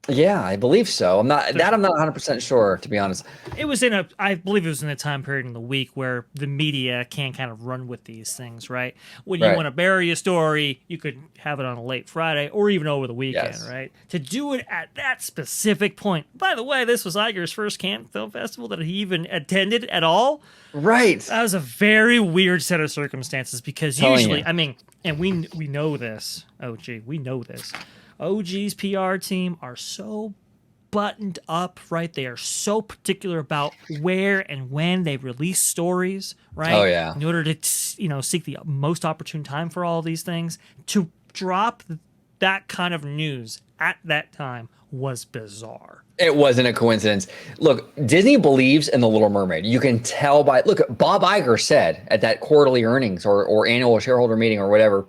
Speaker 1: Yeah, I believe so. I'm not 100% sure, to be honest.
Speaker 2: It was I believe it was in a time period in the week where the media can kind of run with these things, right? When you want to bury a story, you could have it on a late Friday or even over the weekend, right? To do it at that specific point. By the way, this was Iger's first Cannes Film Festival that he even attended at all.
Speaker 1: Right.
Speaker 2: That was a very weird set of circumstances because usually, I mean, and we know this. Oh, gee, we know this. OG's PR team are so buttoned up, right? They are so particular about where and when they release stories, right?
Speaker 1: Oh, yeah.
Speaker 2: In order to, seek the most opportune time for all of these things. To drop that kind of news at that time was bizarre.
Speaker 1: It wasn't a coincidence. Look, Disney believes in The Little Mermaid. You can tell by, look, Bob Iger said at that quarterly earnings or annual shareholder meeting or whatever,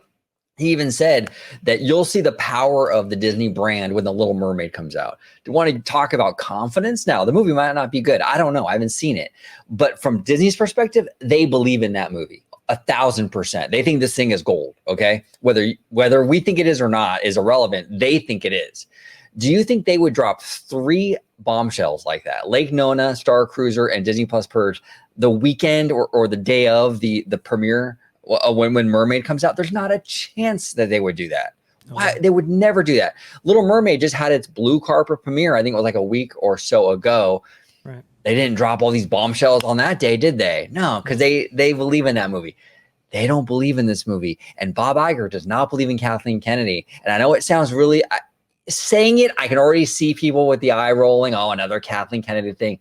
Speaker 1: he even said that you'll see the power of the Disney brand when The Little Mermaid comes out. Do you want to talk about confidence? Now, the movie might not be good. I don't know. I haven't seen it. But from Disney's perspective, they believe in that movie 1,000%. They think this thing is gold, okay? Whether we think it is or not is irrelevant. They think it is. Do you think they would drop 3 bombshells like that? Lake Nona, Star Cruiser, and Disney Plus Purge the weekend or the day of the premiere? When Mermaid comes out, there's not a chance that they would do that. Why? They would never do that. Little Mermaid just had its blue carpet premiere. I think it was like a week or so ago.
Speaker 2: Right.
Speaker 1: They didn't drop all these bombshells on that day, did they? No, because they believe in that movie. They don't believe in this movie. And Bob Iger does not believe in Kathleen Kennedy. And I know it sounds really, saying it, I can already see people with the eye rolling. Oh, another Kathleen Kennedy thing.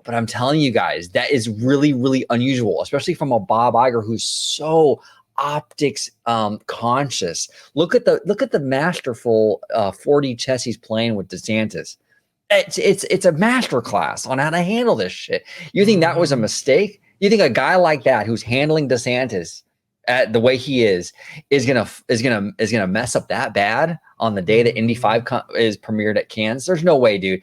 Speaker 1: But I'm telling you guys, that is really, really unusual, especially from a Bob Iger who's so optics conscious. Look at the masterful 4D chess he's playing with DeSantis. It's a masterclass on how to handle this shit. You think that was a mistake? You think a guy like that who's handling DeSantis at the way he is gonna mess up that bad on the day that Indy 5 is premiered at Cannes? There's no way, dude.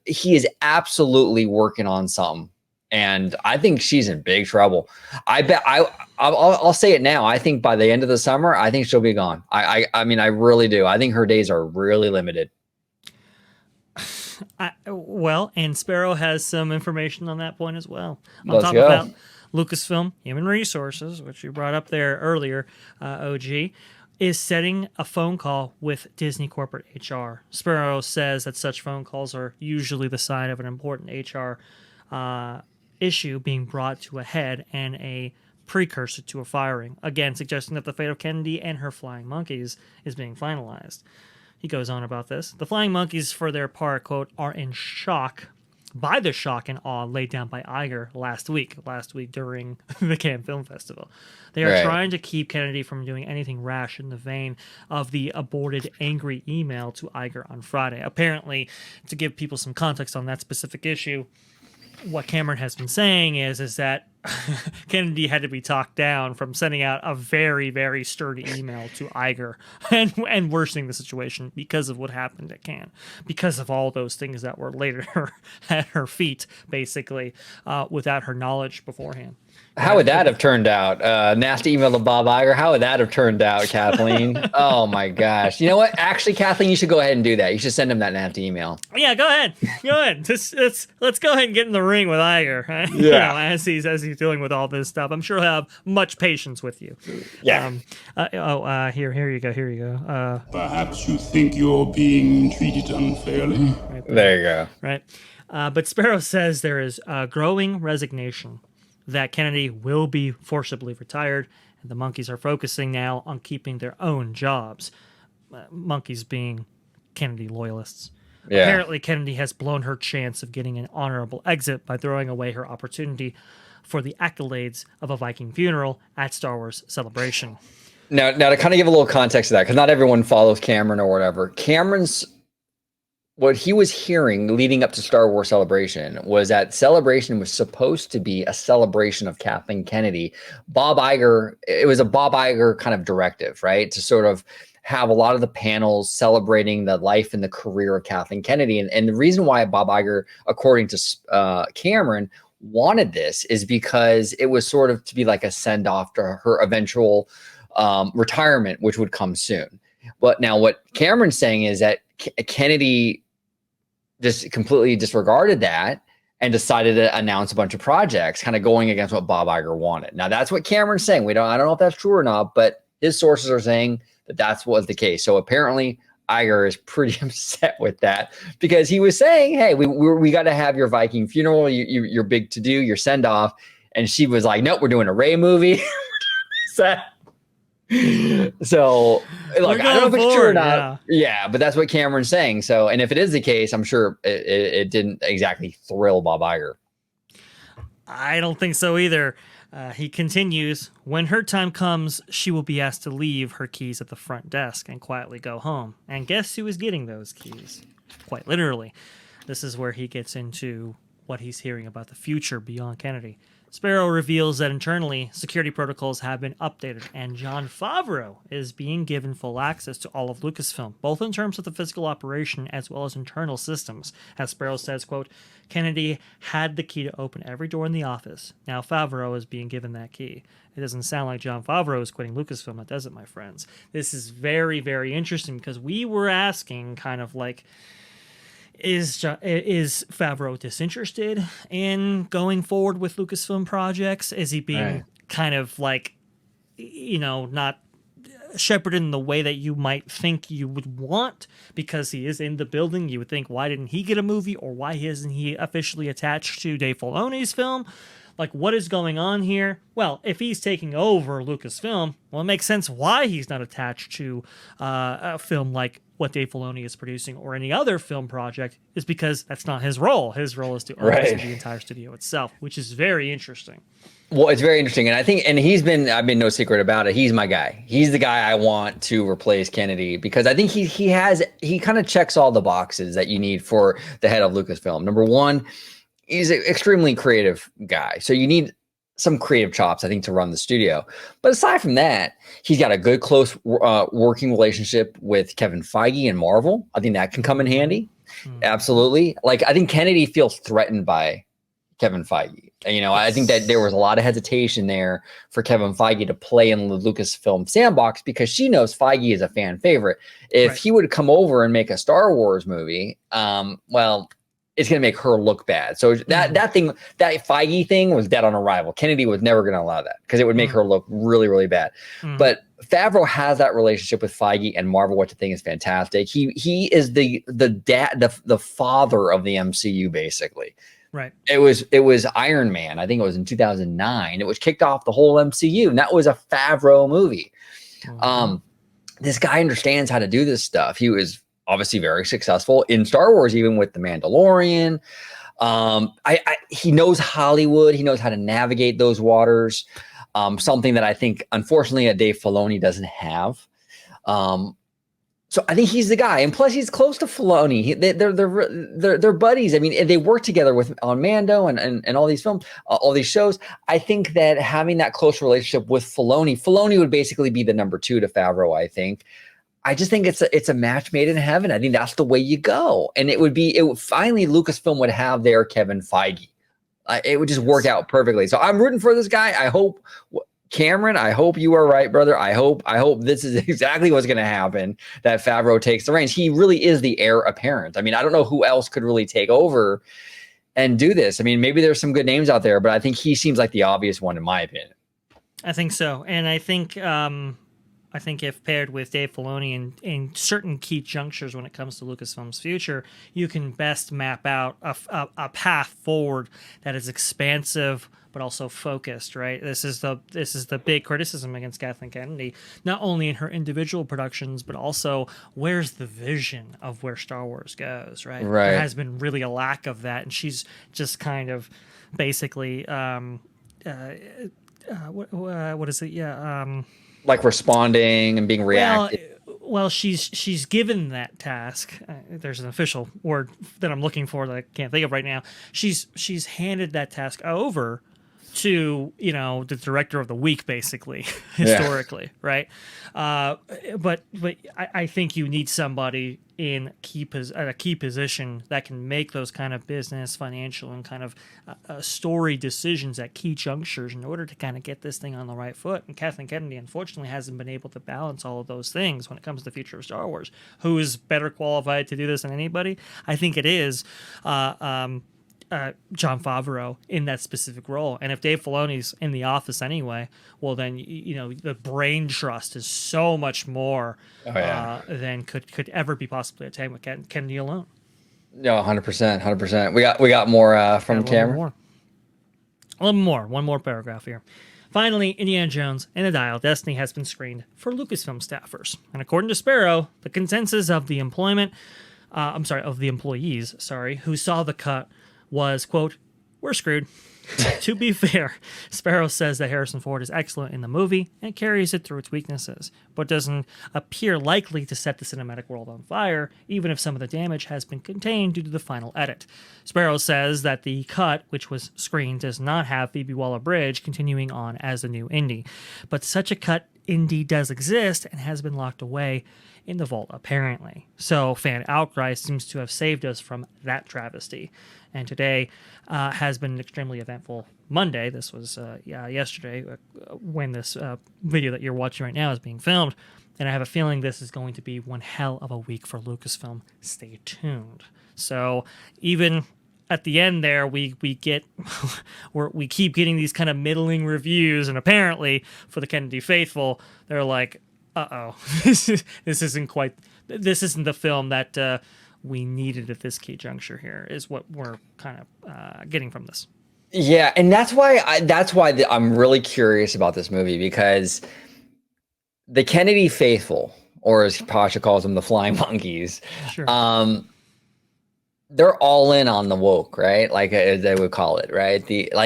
Speaker 1: He is absolutely working on something, and I think she's in big trouble. I'll say it now. I think by the end of the summer, I think she'll be gone. I mean, I really do. I think her days are really limited.
Speaker 2: Well, and Sparrow has some information on that point as well.
Speaker 1: Let's
Speaker 2: talk
Speaker 1: go.
Speaker 2: About Lucasfilm Human Resources, which you brought up there earlier, OG, is setting a phone call with Disney corporate HR. Sparrow says that such phone calls are usually the sign of an important HR issue being brought to a head and a precursor to a firing, again suggesting that the fate of Kennedy and her flying monkeys is being finalized. He goes on about this. The flying monkeys, for their part, quote, are in shock by the shock and awe laid down by Iger last week during the Cannes Film Festival. They are trying to keep Kennedy from doing anything rash in the vein of the aborted angry email to Iger on Friday. Apparently, to give people some context on that specific issue, what Cameron has been saying is that Kennedy had to be talked down from sending out a very, very sturdy email to Iger and worsening the situation because of what happened at Cannes, because of all those things that were laid at her feet, basically, without her knowledge beforehand.
Speaker 1: How would that have turned out? Nasty email to Bob Iger. How would that have turned out, Kathleen? Oh my gosh! You know what? Actually, Kathleen, you should go ahead and do that. You should send him that nasty email.
Speaker 2: Yeah, go ahead. Let's go ahead and get in the ring with Iger. Right?
Speaker 1: Yeah,
Speaker 2: as he's dealing with all this stuff, I'm sure he'll have much patience with you.
Speaker 1: Yeah.
Speaker 2: Here you go.
Speaker 3: Perhaps you think you're being treated unfairly.
Speaker 2: Right
Speaker 1: there you go.
Speaker 2: Right. But Sparrow says there is a growing resignation that Kennedy will be forcibly retired, and the monkeys are focusing now on keeping their own jobs. Monkeys being Kennedy loyalists. Yeah. Apparently, Kennedy has blown her chance of getting an honorable exit by throwing away her opportunity for the accolades of a Viking funeral at Star Wars Celebration.
Speaker 1: Now to kind of give a little context to that, because not everyone follows Cameron or whatever. What he was hearing leading up to Star Wars Celebration was that Celebration was supposed to be a celebration of Kathleen Kennedy. It was a Bob Iger kind of directive, right? To sort of have a lot of the panels celebrating the life and the career of Kathleen Kennedy. And the reason why Bob Iger, according to Cameron, wanted this is because it was sort of to be like a send-off to her eventual retirement, which would come soon. But now what Cameron's saying is that Kennedy just completely disregarded that and decided to announce a bunch of projects, kind of going against what Bob Iger wanted. Now that's what Cameron's saying. I don't know if that's true or not, but his sources are saying that that's was the case. So apparently Iger is pretty upset with that because he was saying, "Hey, we got to have your Viking funeral, your big to do, your send off," and she was like, "Nope, we're doing a Rey movie." So look, I don't know if it's true or not. Yeah, but that's what Cameron's saying. So, and if it is the case, I'm sure it didn't exactly thrill Bob Iger.
Speaker 2: I don't think so either. He continues, when her time comes, she will be asked to leave her keys at the front desk and quietly go home. And guess who is getting those keys? Quite literally. This is where he gets into what he's hearing about the future beyond Kennedy. Sparrow reveals that internally, security protocols have been updated, and Jon Favreau is being given full access to all of Lucasfilm, both in terms of the physical operation as well as internal systems. As Sparrow says, quote, Kennedy had the key to open every door in the office. Now Favreau is being given that key. It doesn't sound like Jon Favreau is quitting Lucasfilm, does it, my friends? This is very, very interesting because we were asking kind of like, is Favreau disinterested in going forward with Lucasfilm projects? Is he being kind of like, not shepherded in the way that you might think you would want because he is in the building? You would think, why didn't he get a movie, or why isn't he officially attached to Dave Filoni's film? Like, what is going on here? Well, if he's taking over Lucasfilm, well, it makes sense why he's not attached to a film like what Dave Filoni is producing or any other film project, is because that's not his role. His role is to oversee the entire studio itself, which is very interesting.
Speaker 1: Well, it's very interesting. And I think, and I've been no secret about it. He's my guy. He's the guy I want to replace Kennedy because I think he kind of checks all the boxes that you need for the head of Lucasfilm. Number one, he's an extremely creative guy. So you need some creative chops, I think, to run the studio. But aside from that, he's got a good, close working relationship with Kevin Feige and Marvel. I think that can come in handy. Absolutely. Like, I think Kennedy feels threatened by Kevin Feige. I think that there was a lot of hesitation there for Kevin Feige to play in the Lucasfilm sandbox because she knows Feige is a fan favorite. If he would come over and make a Star Wars movie, it's going to make her look bad. So that Feige thing was dead on arrival. Kennedy was never going to allow that because it would make her look really, really bad. But Favreau has that relationship with Feige and Marvel, which I think is fantastic. He is the father of the MCU, basically.
Speaker 2: Right.
Speaker 1: It was Iron Man. I think it was in 2009. It was kicked off the whole MCU, and that was a Favreau movie.
Speaker 2: Mhm.
Speaker 1: This guy understands how to do this stuff. He was obviously very successful in Star Wars, even with The Mandalorian. He knows Hollywood. He knows how to navigate those waters. Something that I think, unfortunately, a Dave Filoni doesn't have. So I think he's the guy, and plus he's close to Filoni. They're buddies. I mean, they work together on Mando and all these films, all these shows. I think that having that close relationship with Filoni would basically be the number 2 to Favreau. I think. I just think it's a match made in heaven. I think that's the way you go, and it would finally Lucasfilm would have their Kevin Feige. It would just work out perfectly. So I'm rooting for this guy. I hope. Cameron, I hope you are right, brother. I hope this is exactly what's going to happen, that Favreau takes the reins. He really is the heir apparent. I mean, I don't know who else could really take over and do this. I mean, maybe there's some good names out there, but I think he seems like the obvious one in my opinion.
Speaker 2: I think so. And I think if paired with Dave Filoni in certain key junctures when it comes to Lucasfilm's future, you can best map out a path forward that is expansive but also focused, right? This is the big criticism against Kathleen Kennedy, not only in her individual productions, but also where's the vision of where Star Wars goes, right?
Speaker 1: Right.
Speaker 2: There has been really a lack of that, and she's just kind of basically what is it? Yeah.
Speaker 1: Like responding and being reactive.
Speaker 2: Well, she's given that task. There's an official word that I'm looking for that I can't think of right now. She's handed that task over to the director of the week, basically, historically, right? But I think you need somebody in a key position that can make those kind of business, financial, and kind of story decisions at key junctures in order to kind of get this thing on the right foot. And Kathleen Kennedy, unfortunately, hasn't been able to balance all of those things when it comes to the future of Star Wars. Who is better qualified to do this than anybody? I think it is Jon Favreau in that specific role. And if Dave Filoni's in the office anyway, well, then the brain trust is so much more than could ever be possibly attained with Kennedy alone.
Speaker 1: No, 100%. We got more from Cameron.
Speaker 2: A little more. One more paragraph here. Finally, Indiana Jones and the Dial of Destiny has been screened for Lucasfilm staffers. And according to Sparrow, the consensus of the employees, who saw the cut was, quote, "We're screwed." To be fair, Sparrow says that Harrison Ford is excellent in the movie and carries it through its weaknesses, but doesn't appear likely to set the cinematic world on fire, even if some of the damage has been contained due to the final edit. Sparrow says that the cut, which was screened, does not have Phoebe Waller-Bridge continuing on as the new Indy, but such a cut Indy does exist and has been locked away in the vault, apparently. So fan outcry seems to have saved us from that travesty. And today has been an extremely eventful Monday. This was yesterday when this video that you're watching right now is being filmed. And I have a feeling this is going to be one hell of a week for Lucasfilm. Stay tuned. So even at the end there, we keep getting these kind of middling reviews. And apparently for the Kennedy faithful, they're like, this isn't the film that we needed at this key juncture here, is what we're kind of getting from this.
Speaker 1: Yeah, and that's why I'm really curious about this movie, because the Kennedy faithful, or as Pasha calls them, the flying monkeys,
Speaker 2: Sure.
Speaker 1: They're all in on the woke, right? Like as they would call it, right?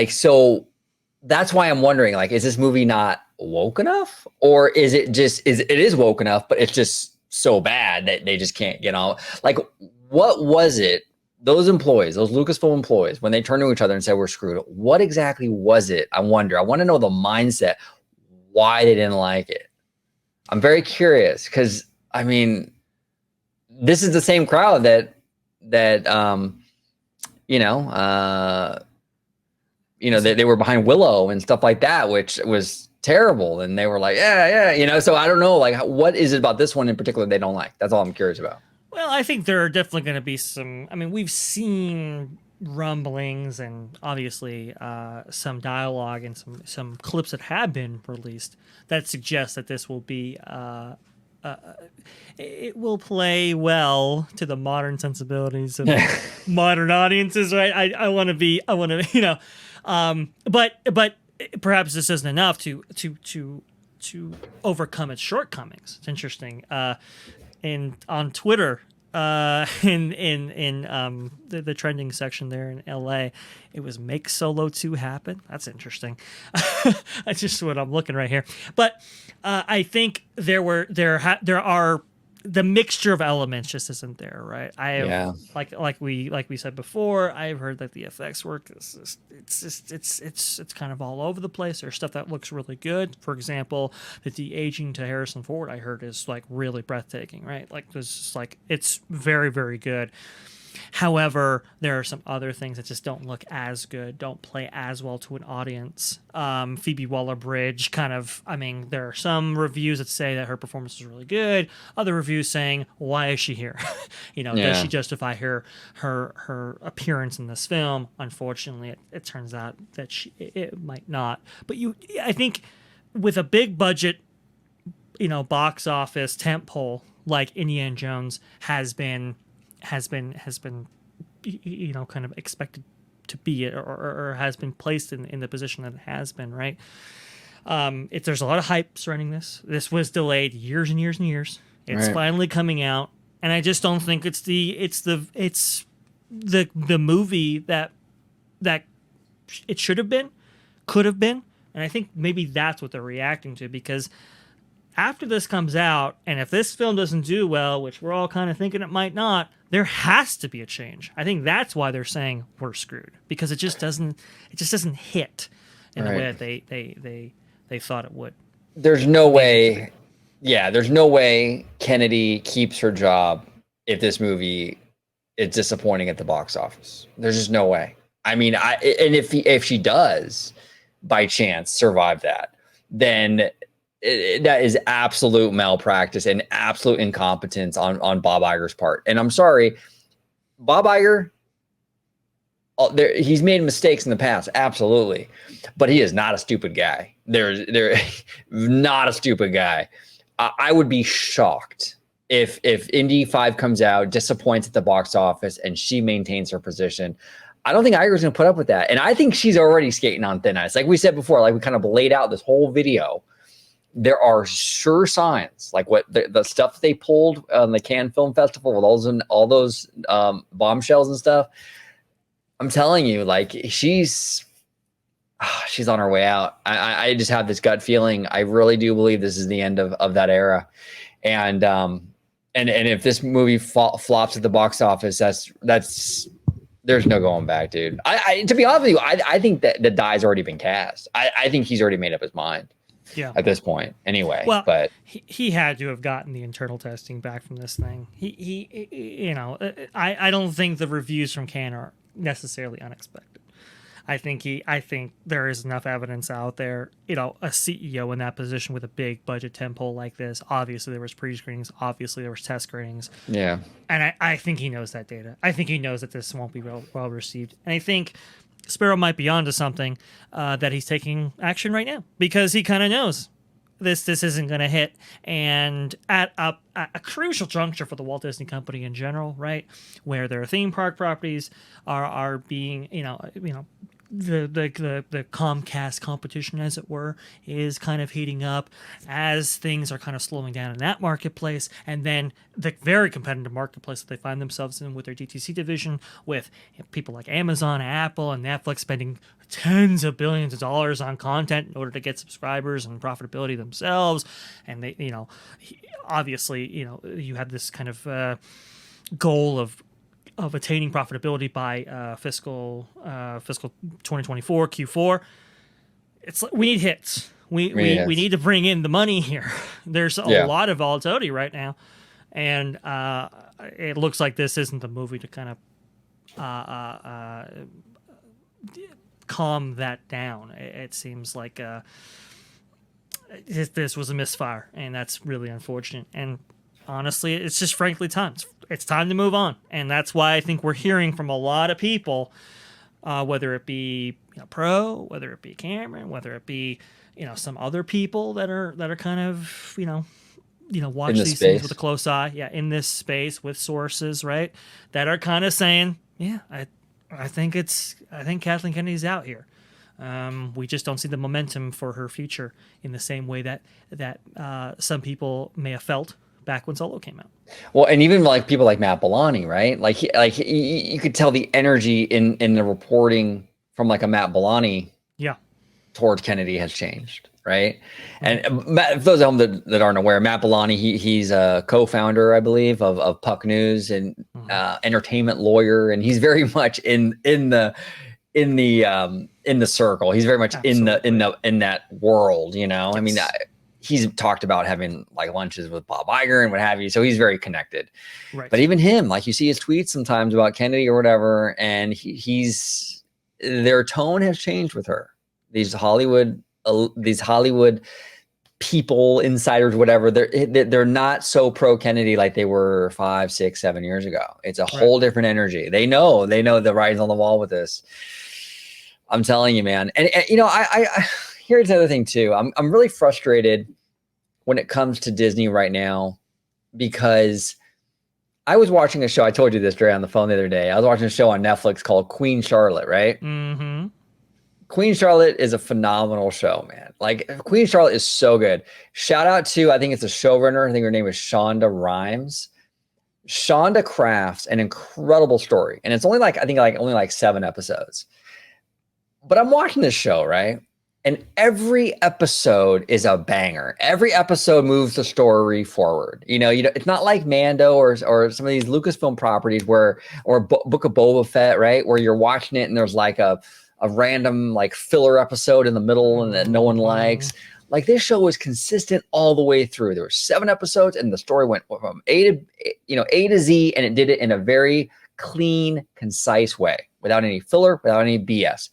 Speaker 1: So that's why I'm wondering, like, is this movie not woke enough, or is it is woke enough, but it's just so bad that they just can't get on? Like, what was it, those Lucasfilm employees, when they turned to each other and said, "We're screwed"? What exactly was it? I want to know the mindset, why they didn't like it. I'm very curious, because I mean, this is the same crowd that they were behind Willow and stuff like that, which was terrible, and they were like, so I don't know, like, what is it about this one in particular they don't like? That's all I'm curious about.
Speaker 2: Well, I think there are definitely going to be we've seen rumblings and obviously some dialogue and some clips that have been released that suggest that this will be it will play well to the modern sensibilities of modern audiences, right? I want to, but perhaps this isn't enough to overcome its shortcomings. It's interesting. On Twitter, in the trending section there in LA, it was "Make Solo 2 happen." That's interesting. That's just what I'm looking right here. But I think there are the mixture of elements just isn't there, right? Like we said before, I've heard that the effects work it's kind of all over the place. There's stuff that looks really good. For example, the de-aging to Harrison Ford, I heard, is like really breathtaking, right? Like there's like it's very, very good. However, there are some other things that just don't look as good, don't play as well to an audience. Phoebe Waller-Bridge there are some reviews that say that her performance is really good. Other reviews saying, why is she here? Does she justify her appearance in this film? Unfortunately, it turns out that it might not. But I think with a big budget, box office tentpole like Indiana Jones has been kind of expected to be or has been placed in the position that it has been, right? There's a lot of hype surrounding this. This was delayed years and years and years. It's finally coming out, and I just don't think it's the movie that it should have been, could have been, and I think maybe that's what they're reacting to, because after this comes out, and if this film doesn't do well, which we're all kind of thinking it might not, there has to be a change. I think that's why they're saying we're screwed, because it just doesn't hit in the way that they thought it would.
Speaker 1: There's no way. Yeah, there's no way Kennedy keeps her job if this movie is disappointing at the box office. There's just no way. I mean, if she does by chance survive that, then that is absolute malpractice and absolute incompetence on Bob Iger's part. And I'm sorry, Bob Iger, he's made mistakes in the past, absolutely, but he is not a stupid guy. They're not a stupid guy. I would be shocked if Indy 5 comes out, disappoints at the box office, and she maintains her position. I don't think Iger's going to put up with that. And I think she's already skating on thin ice. Like we said before, like we kind of laid out this whole video. There are sure signs, like what the stuff they pulled on the Cannes Film Festival with all those bombshells and stuff. I'm telling you, like she's on her way out. I just have this gut feeling. I really do believe this is the end of that era. And if this movie flops at the box office, that's there's no going back, dude. To be honest with you, I think that the die's already been cast. I think he's already made up his mind.
Speaker 2: Yeah.
Speaker 1: At this point, anyway.
Speaker 2: Well,
Speaker 1: but
Speaker 2: he had to have gotten the internal testing back from this thing. I don't think the reviews from Cannes are necessarily unexpected. I think there is enough evidence out there. A CEO in that position with a big budget tentpole like this. Obviously, there was pre-screenings. Obviously, there was test screenings.
Speaker 1: Yeah.
Speaker 2: And I think he knows that data. I think he knows that this won't be well received. And I think Sparrow might be onto something, that he's taking action right now, because he kind of knows this isn't going to hit, and at a crucial juncture for the Walt Disney Company in general, right, where their theme park properties are being the Comcast competition, as it were, is kind of heating up as things are kind of slowing down in that marketplace. And then the very competitive marketplace that they find themselves in with their DTC division, with people like Amazon, Apple, and Netflix spending tens of billions of dollars on content in order to get subscribers and profitability themselves. And they, obviously, you have this kind of goal of attaining profitability by fiscal 2024 Q4. It's like we need hits. We need to bring in the money here. There's a lot of volatility right now, and it looks like this isn't the movie to kind of calm that down. It seems like this was a misfire, and that's really unfortunate. And honestly, it's just frankly time. It's time to move on, and that's why I think we're hearing from a lot of people, whether it be Pro, whether it be Cameron, whether it be some other people that are kind of watch
Speaker 1: In this
Speaker 2: these things
Speaker 1: space.
Speaker 2: with a close eye. Yeah, in this space with sources, right, that are kind of saying, yeah, I think Kathleen Kennedy's out here. We just don't see the momentum for her future in the same way that some people may have felt back when Solo came out.
Speaker 1: Well, and even like people like Matt Bellani, right? You could tell the energy in the reporting from like a Matt Bellani
Speaker 2: Yeah.
Speaker 1: towards Kennedy has changed, right? And for those of them that aren't aware, Matt Bellani, he's a co-founder, I believe, of Puck News and entertainment lawyer, and he's very much in the circle. He's very much in that world, Yes. I mean, he's talked about having like lunches with Bob Iger and what have you, so he's very connected.
Speaker 2: Right.
Speaker 1: But even him, like you see his tweets sometimes about Kennedy or whatever, and their tone has changed with her. These Hollywood people, insiders, whatever, they're not so pro Kennedy like they were 5, 6, 7 years ago. It's a whole different energy. They know the writing's on the wall with this. I'm telling you, man. And I here's the other thing too. I'm really frustrated when it comes to Disney right now, because I was watching a show. I told you this, Dre, on the phone the other day. I was watching a show on Netflix called Queen Charlotte, right?
Speaker 2: Mm-hmm.
Speaker 1: Queen Charlotte is a phenomenal show, man. Like, Queen Charlotte is so good. Shout out to, I think it's a showrunner. I think her name is Shonda Rhimes. Shonda crafts an incredible story. And it's only only 7 episodes. But I'm watching this show, right? And every episode is a banger. Every episode moves the story forward. It's not like Mando or some of these Lucasfilm properties or Book of Boba Fett, right? Where you're watching it and there's like a random like filler episode in the middle and that no one likes. Like, this show was consistent all the way through. There were 7 episodes and the story went from A to Z, and it did it in a very clean, concise way, without any filler, without any BS.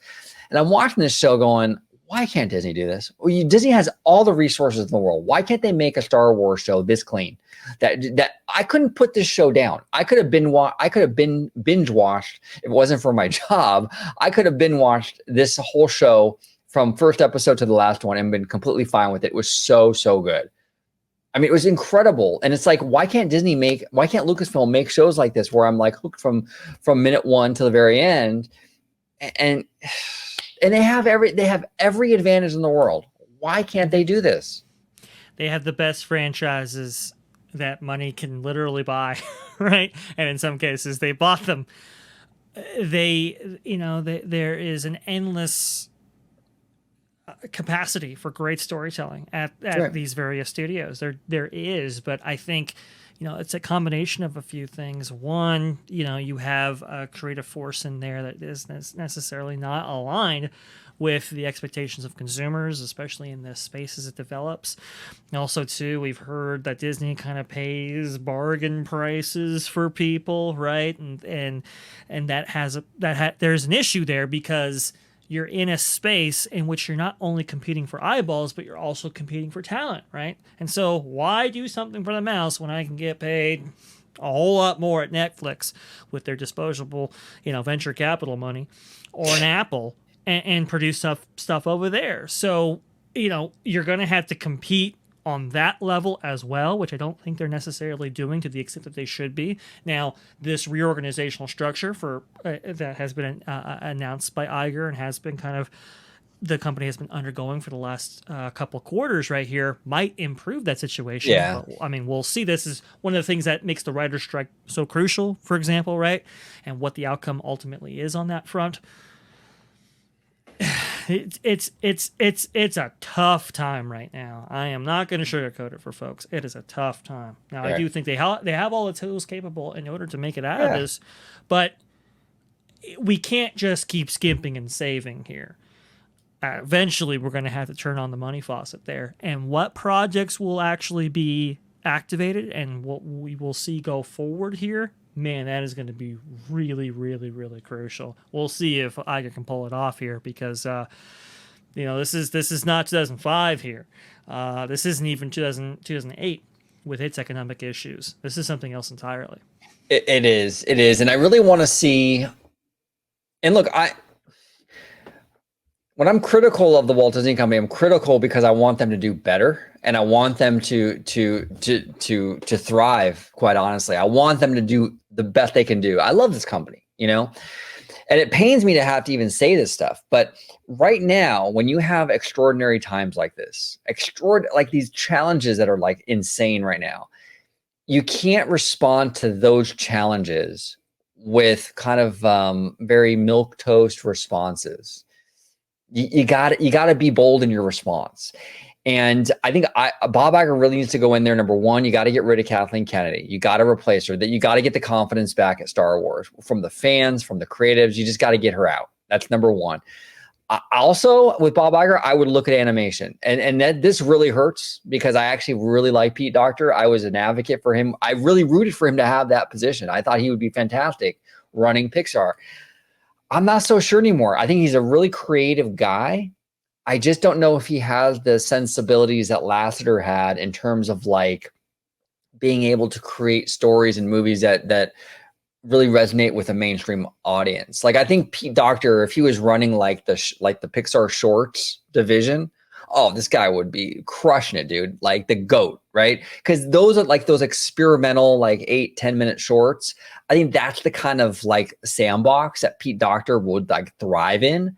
Speaker 1: And I'm watching this show going, why can't Disney do this? Well, Disney has all the resources in the world. Why can't they make a Star Wars show this clean? That I couldn't put this show down. I could have binge watched if it wasn't for my job. I could have binge watched this whole show from first episode to the last one and been completely fine with it. It was so good. I mean, it was incredible. And it's like, why can't Lucasfilm make shows like this where I'm like hooked from minute 1 to the very end? And they have every advantage in the world. Why can't they do this?
Speaker 2: They have the best franchises that money can literally buy, right? And in some cases, they bought them. There is an endless capacity for great storytelling at these various studios. There is, but I think it's a combination of a few things. One, you have a creative force in there that is necessarily not aligned with the expectations of consumers, especially in this space as it develops. And also, too, we've heard that Disney kind of pays bargain prices for people, right? And there's an issue there, because you're in a space in which you're not only competing for eyeballs, but you're also competing for talent, right? And so why do something for the mouse when I can get paid a whole lot more at Netflix with their disposable, venture capital money, or an Apple, and produce stuff over there? So, you're going to have to compete on that level as well, which I don't think they're necessarily doing to the extent that they should be. Now, this reorganizational structure that has been announced by Iger and has been the company has been undergoing for the last couple of quarters right here might improve that situation.
Speaker 1: Yeah.
Speaker 2: But, I mean, we'll see. This is one of the things that makes the writer's strike so crucial, for example, right? And what the outcome ultimately is on that front. It's a tough time right now. I am not going to sugarcoat it for folks. It is a tough time. Now, I do think they have all the tools capable in order to make it out of this, but we can't just keep skimping and saving here. Eventually, we're going to have to turn on the money faucet there. And what projects will actually be activated and what we will see go forward here, man, that is going to be really, really, really crucial. We'll see if Iger can pull it off here, because this is not 2005 here. This isn't even 2008 with its economic issues. This is something else entirely.
Speaker 1: It is, and I really want to see. And look, when I'm critical of the Walt Disney Company, I'm critical because I want them to do better, and I want them to thrive. Quite honestly, I want them to do the best they can do. I love this company, you know, and it pains me to have to even say this stuff. But right now, when you have extraordinary times like this, like these challenges that are like insane right now, you can't respond to those challenges with kind of very milquetoast responses. You got to be bold in your response. And I think Bob Iger really needs to go in there. Number one, you got to get rid of Kathleen Kennedy. You got to replace her. That you got to get the confidence back at Star Wars from the fans, from the creatives. You just got to get her out. That's number one. Also, with Bob Iger, I would look at animation, and this really hurts because I actually really like Pete Docter. I was an advocate for him. I really rooted for him to have that position. I thought he would be fantastic running Pixar. I'm not so sure anymore. I think he's a really creative guy. I just don't know if he has the sensibilities that Lasseter had in terms of like being able to create stories and movies that really resonate with a mainstream audience. Like I think Pete Docter, if he was running like the Pixar shorts division, oh, this guy would be crushing it, dude. Like the GOAT, right? Because those are like those experimental, like 8-10 minute shorts. I think that's the kind of like sandbox that Pete Docter would like thrive in.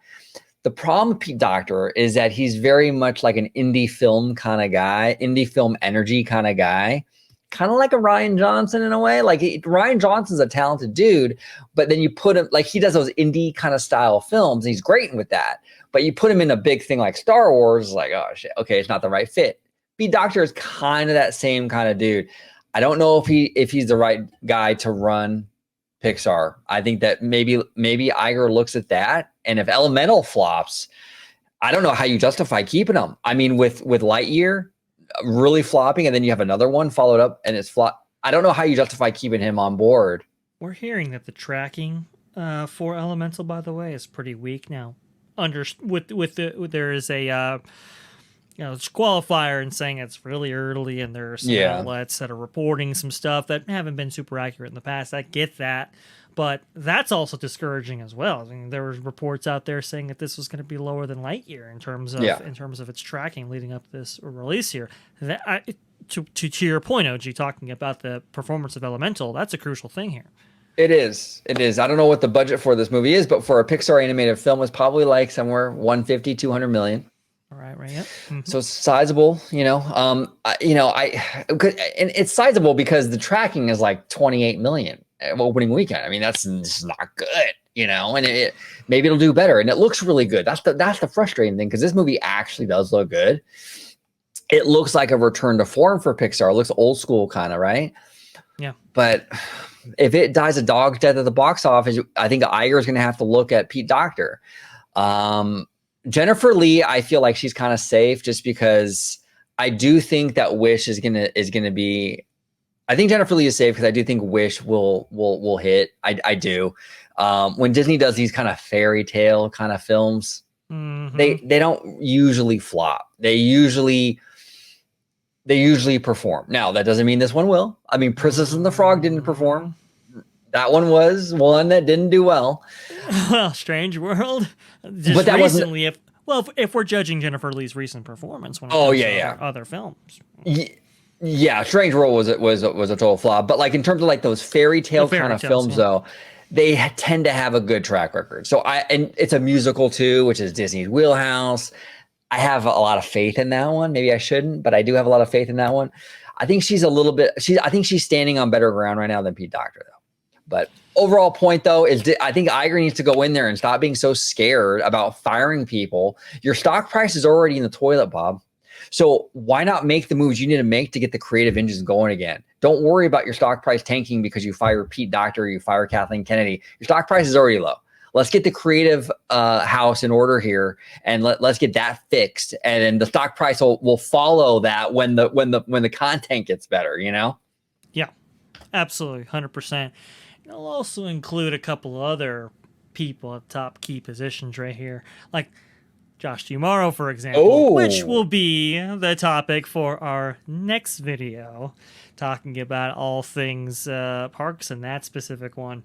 Speaker 1: The problem with Pete Docter is that he's very much like an indie film kind of guy, indie film energy kind of guy. Kind of like a Rian Johnson in a way. Like Rian Johnson's a talented dude, but then you put him, like he does those indie kind of style films, and he's great with that. But you put him in a big thing like Star Wars, like, oh shit, okay, it's not the right fit. Pete Docter is kind of that same kind of dude. I don't know if he's the right guy to run Pixar. I think that maybe Iger looks at that, and if Elemental flops, I don't know how you justify keeping him. I mean, with Lightyear really flopping, and then you have another one followed up and it's flop. I don't know how you justify keeping him on board.
Speaker 2: We're hearing that the tracking for Elemental, by the way, is pretty weak now. There is a disqualifier in saying it's really early, and there are some outlets that are reporting some stuff that haven't been super accurate in the past. I get that, but that's also discouraging as well. I mean, there were reports out there saying that this was going to be lower than Lightyear in terms of its tracking leading up to this release here. To your point, OG, talking about the performance of Elemental, that's a crucial thing here.
Speaker 1: It is. I don't know what the budget for this movie is, but for a Pixar animated film, it's probably like somewhere 150, 200 million.
Speaker 2: All right, yeah. Mm-hmm.
Speaker 1: So it's sizable, and it's sizable because the tracking is like 28 million opening weekend. I mean, that's just not good, and maybe it'll do better, and it looks really good. That's the frustrating thing, because this movie actually does look good. It looks like a return to form for Pixar. It looks old school kind of, right?
Speaker 2: Yeah.
Speaker 1: But if it dies a dog's death at the box office, I think Iger is going to have to look at Pete Docter. Jennifer Lee, I feel like she's kind of safe, just because I do think that Wish is gonna be. I think Jennifer Lee is safe because I do think Wish will hit. I do. When Disney does these kind of fairy tale kind of films, they don't usually flop. They usually perform. Now that doesn't mean this one will. I mean, Princess and the Frog didn't perform. That one was one that didn't do well.
Speaker 2: Well, Strange World. Just
Speaker 1: but that
Speaker 2: recently, if we're judging Jennifer Lee's recent performance when it comes to other films.
Speaker 1: Yeah, Strange World was a total flop. But like in terms of like those fairy tale kind of films, though, they tend to have a good track record. So and it's a musical too, which is Disney's wheelhouse. I have a lot of faith in that one. Maybe I shouldn't, but I do have a lot of faith in that one. I think she's I think she's standing on better ground right now than Pete Docter, though. But overall point, though, is I think Iger needs to go in there and stop being so scared about firing people. Your stock price is already in the toilet, Bob. So why not make the moves you need to make to get the creative engines going again? Don't worry about your stock price tanking because you fire Pete Docter or you fire Kathleen Kennedy. Your stock price is already low. Let's get the creative house in order here, and let's get that fixed. And then the stock price will follow that when the content gets better.
Speaker 2: Yeah, absolutely, 100%. I'll also include a couple other people at top key positions right here, like Josh Dumaro, for example, which will be the topic for our next video, talking about all things parks and that specific one.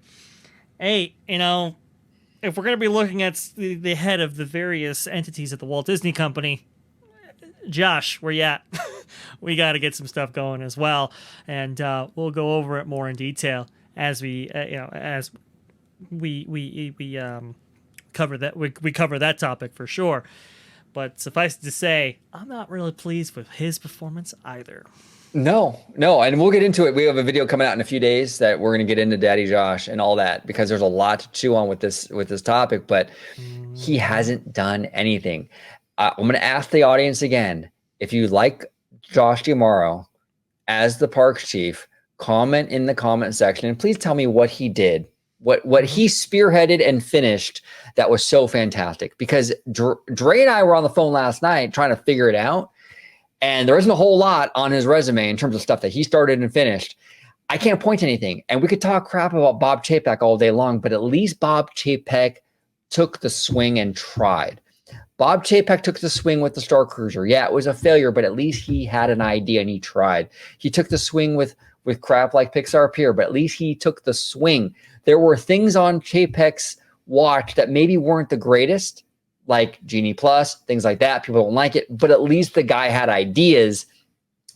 Speaker 2: Hey, if we're going to be looking at the head of the various entities at the Walt Disney Company, Josh, where you at? We got to get some stuff going as well, and we'll go over it more in detail as we cover that. We cover that topic for sure. But suffice it to say, I'm not really pleased with his performance either.
Speaker 1: No, and we'll get into it. We have a video coming out in a few days that we're going to get into Daddy Josh and all that, because there's a lot to chew on with this topic. But he hasn't done anything. I'm going to ask the audience again: if you like Josh D'Amaro as the parks chief, comment in the comment section and please tell me what he did, what he spearheaded and finished that was so fantastic. Because Dre and I were on the phone last night trying to figure it out. And there isn't a whole lot on his resume in terms of stuff that he started and finished. I can't point to anything. And we could talk crap about Bob Chapek all day long, but at least Bob Chapek took the swing and tried. Bob Chapek took the swing with the Star Cruiser. Yeah, it was a failure, but at least he had an idea and he tried. He took the swing with crap like Pixar Pier, but at least he took the swing. There were things on Chapek's watch that maybe weren't the greatest, like Genie Plus, things like that. People don't like it, but at least the guy had ideas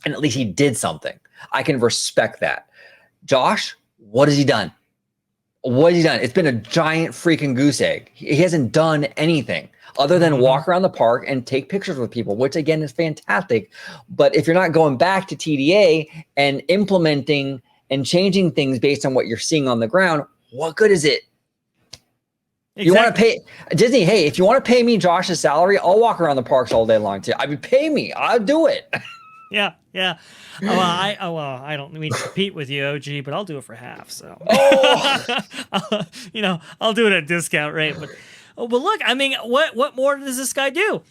Speaker 1: and at least he did something. I can respect that. Josh, what has he done? What has he done? It's been a giant freaking goose egg. He hasn't done anything other than walk around the park and take pictures with people, which again is fantastic. But if you're not going back to TDA and implementing and changing things based on what you're seeing on the ground, what good is it? Exactly. You want to pay Disney? Hey, if you want to pay me Josh's salary, I'll walk around the parks all day long too. I mean, pay me. I'll do it.
Speaker 2: Yeah. I don't mean to compete with you, OG, but I'll do it for half. So, I'll do it at a discount rate. But look, I mean, what more does this guy do?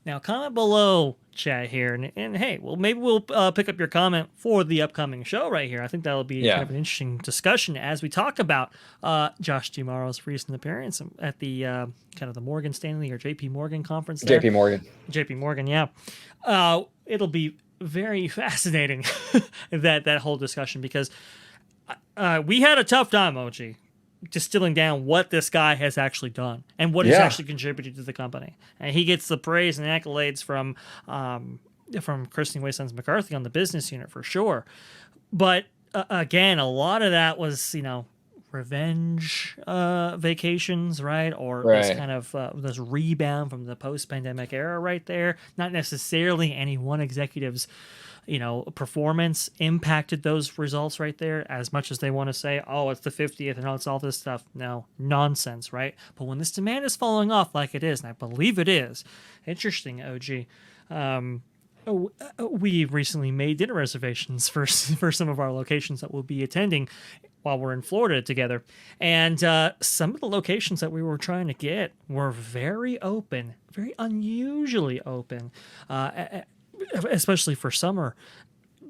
Speaker 2: Now, comment below, chat here, and hey, well, maybe we'll pick up your comment for the upcoming show right here. I think that'll be kind of an interesting discussion as we talk about Josh D'Amaro's recent appearance at the kind of the Morgan Stanley or JP Morgan conference there. JP Morgan, yeah. It'll be very fascinating, that whole discussion, because we had a tough time, OG, distilling down what this guy has actually done and what he's actually contributed to the company. And he gets the praise and accolades from Kirsten Waysons McCarthy on the business unit for sure. But again, a lot of that was, revenge vacations, right? Or this kind of this rebound from the post-pandemic era right there. Not necessarily any one executive's performance impacted those results right there as much as they want to say, oh, it's the 50th and it's all this stuff. No, nonsense, right? But when this demand is falling off like it is, and I believe it is, interesting, OG, we recently made dinner reservations for some of our locations that we'll be attending while we're in Florida together. And some of the locations that we were trying to get were very open, very unusually open, especially for summer.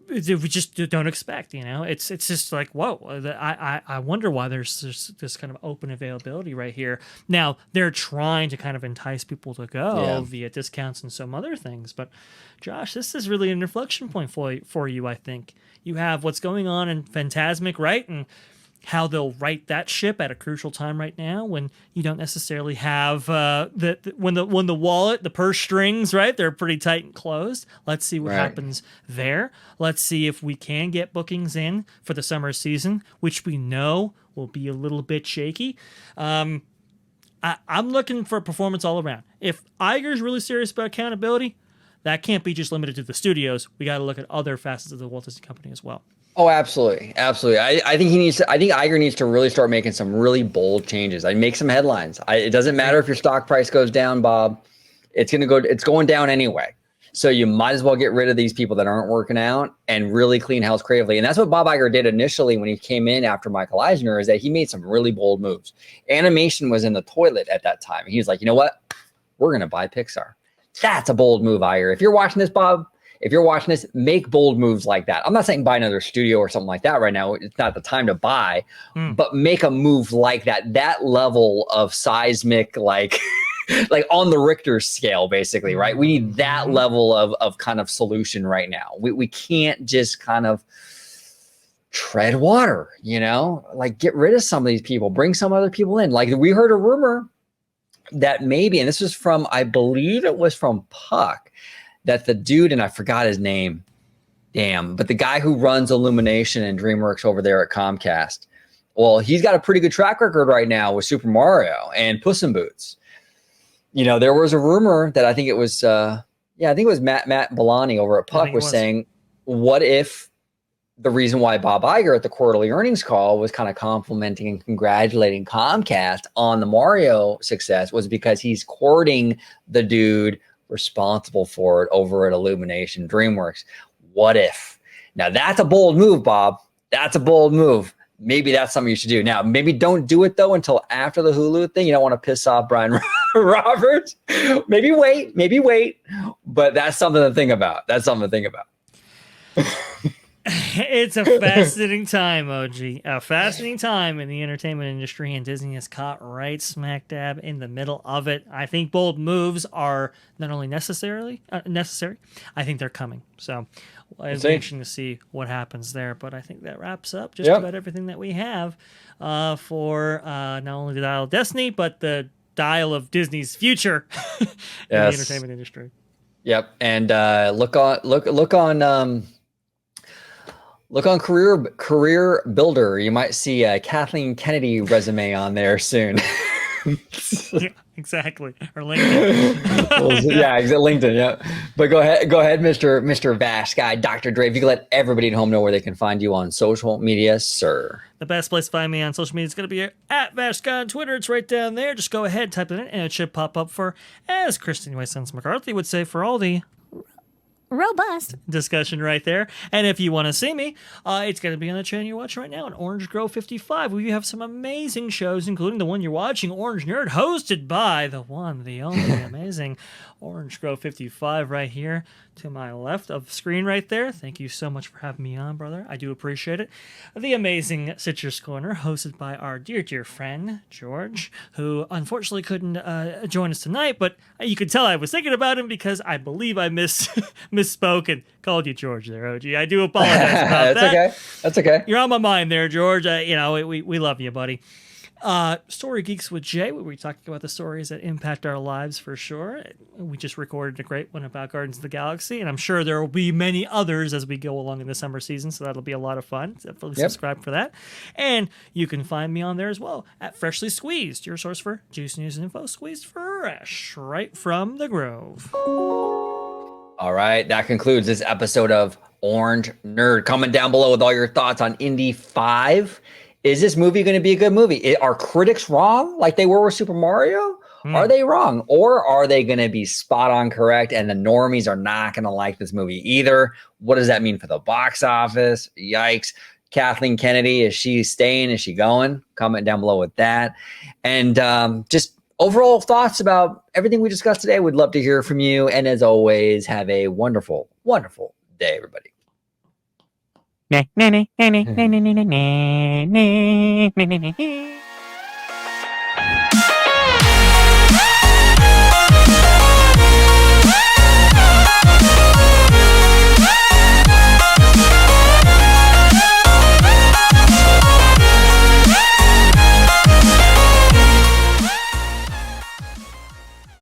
Speaker 2: We just don't expect, it's just like, whoa, I wonder why there's this kind of open availability right here. Now they're trying to kind of entice people to go via discounts and some other things. But Josh, this is really an inflection point for you. I think you have what's going on in Fantasmic, right? And how they'll right that ship at a crucial time right now when you don't necessarily have when the wallet, the purse strings, right? They're pretty tight and closed. Let's see what happens there. Let's see if we can get bookings in for the summer season, which we know will be a little bit shaky. I'm looking for performance all around. If Iger's really serious about accountability, that can't be just limited to the studios. We got to look at other facets of the Walt Disney Company as well.
Speaker 1: Oh, absolutely. Absolutely. I think Iger needs to really start making some really bold changes. I make some headlines. It doesn't matter if your stock price goes down, Bob. It's going down anyway. So you might as well get rid of these people that aren't working out and really clean house creatively. And that's what Bob Iger did initially when he came in after Michael Eisner, is that he made some really bold moves. Animation was in the toilet at that time. And he was like, you know what? We're going to buy Pixar. That's a bold move, Iger. If you're watching this, Bob, make bold moves like that. I'm not saying buy another studio or something like that right now. It's not the time to buy, but make a move like that. That level of seismic, like on the Richter scale, basically, right? We need that level of kind of solution right now. We can't just kind of tread water, like get rid of some of these people, bring some other people in. Like we heard a rumor that maybe, and this was from, I believe it was from Puck, that the dude, and I forgot his name, damn, but the guy who runs Illumination and DreamWorks over there at Comcast, well, he's got a pretty good track record right now with Super Mario and Puss in Boots. You know, there was a rumor that I think it was, I think it was Matt Bellani over at Puck was saying, what if the reason why Bob Iger at the quarterly earnings call was kind of complimenting and congratulating Comcast on the Mario success was because he's courting the dude responsible for it over at Illumination DreamWorks. What if? Now that's a bold move, Bob. That's a bold move. Maybe that's something you should do. Now, maybe don't do it though until after the Hulu thing. You don't want to piss off Brian Roberts. Maybe wait. But that's something to think about.
Speaker 2: It's a fascinating time, OG. A fascinating time in the entertainment industry, and Disney is caught right smack dab in the middle of it. I think bold moves are not only necessary, I think they're coming. So it's interesting to see what happens there. But I think that wraps up just about everything that we have for not only the Dial of Destiny, but the Dial of Disney's future in the entertainment industry.
Speaker 1: Yep, and look on Career Builder. You might see a Kathleen Kennedy resume on there soon.
Speaker 2: Yeah, exactly. Or LinkedIn.
Speaker 1: Yeah, LinkedIn. Yeah, but go ahead, Mr. VashSky, Dr. Dre. If you could let everybody at home know where they can find you on social media, sir.
Speaker 2: The best place to find me on social media is going to be at VashSky on Twitter. It's right down there. Just go ahead, type it in, and it should pop up for, as Kristen Waysons McCarthy would say, for all the
Speaker 4: robust
Speaker 2: discussion right there. And if you want to see me, it's going to be on the channel you're watching right now on OrangeNerd. We have some amazing shows, including the one you're watching, OrangeNerd, hosted by the one, the only, amazing OrangeNerd right here to my left of the screen right there. Thank you so much for having me on, brother. I do appreciate it. The amazing Citrus Corner, hosted by our dear friend, George, who unfortunately couldn't join us tonight, but you could tell I was thinking about him because I believe I misspoke and called you George there, OG. I do apologize about that.
Speaker 1: That's okay.
Speaker 2: You're on my mind there, George. We love you, buddy. Story Geeks with Jay, where we talk about the stories that impact our lives for sure. We just recorded a great one about Guardians of the Galaxy, and I'm sure there will be many others as we go along in the summer season, so that'll be a lot of fun. Definitely subscribe for that. And you can find me on there as well at Freshly Squeezed, your source for juice, news, and info, squeezed fresh right from the Grove.
Speaker 1: All right, that concludes this episode of Orange Nerd. Comment down below with all your thoughts on Indy 5. Is this movie going to be a good movie? Are critics wrong like they were with Super Mario? Are they wrong? Or are they going to be spot on correct and the normies are not going to like this movie either? What does that mean for the box office? Yikes. Kathleen Kennedy, is she staying? Is she going? Comment down below with that. And just overall thoughts about everything we discussed today. We'd love to hear from you. And as always, have a wonderful, wonderful day, everybody.
Speaker 4: Na na na na na na na na na na na na.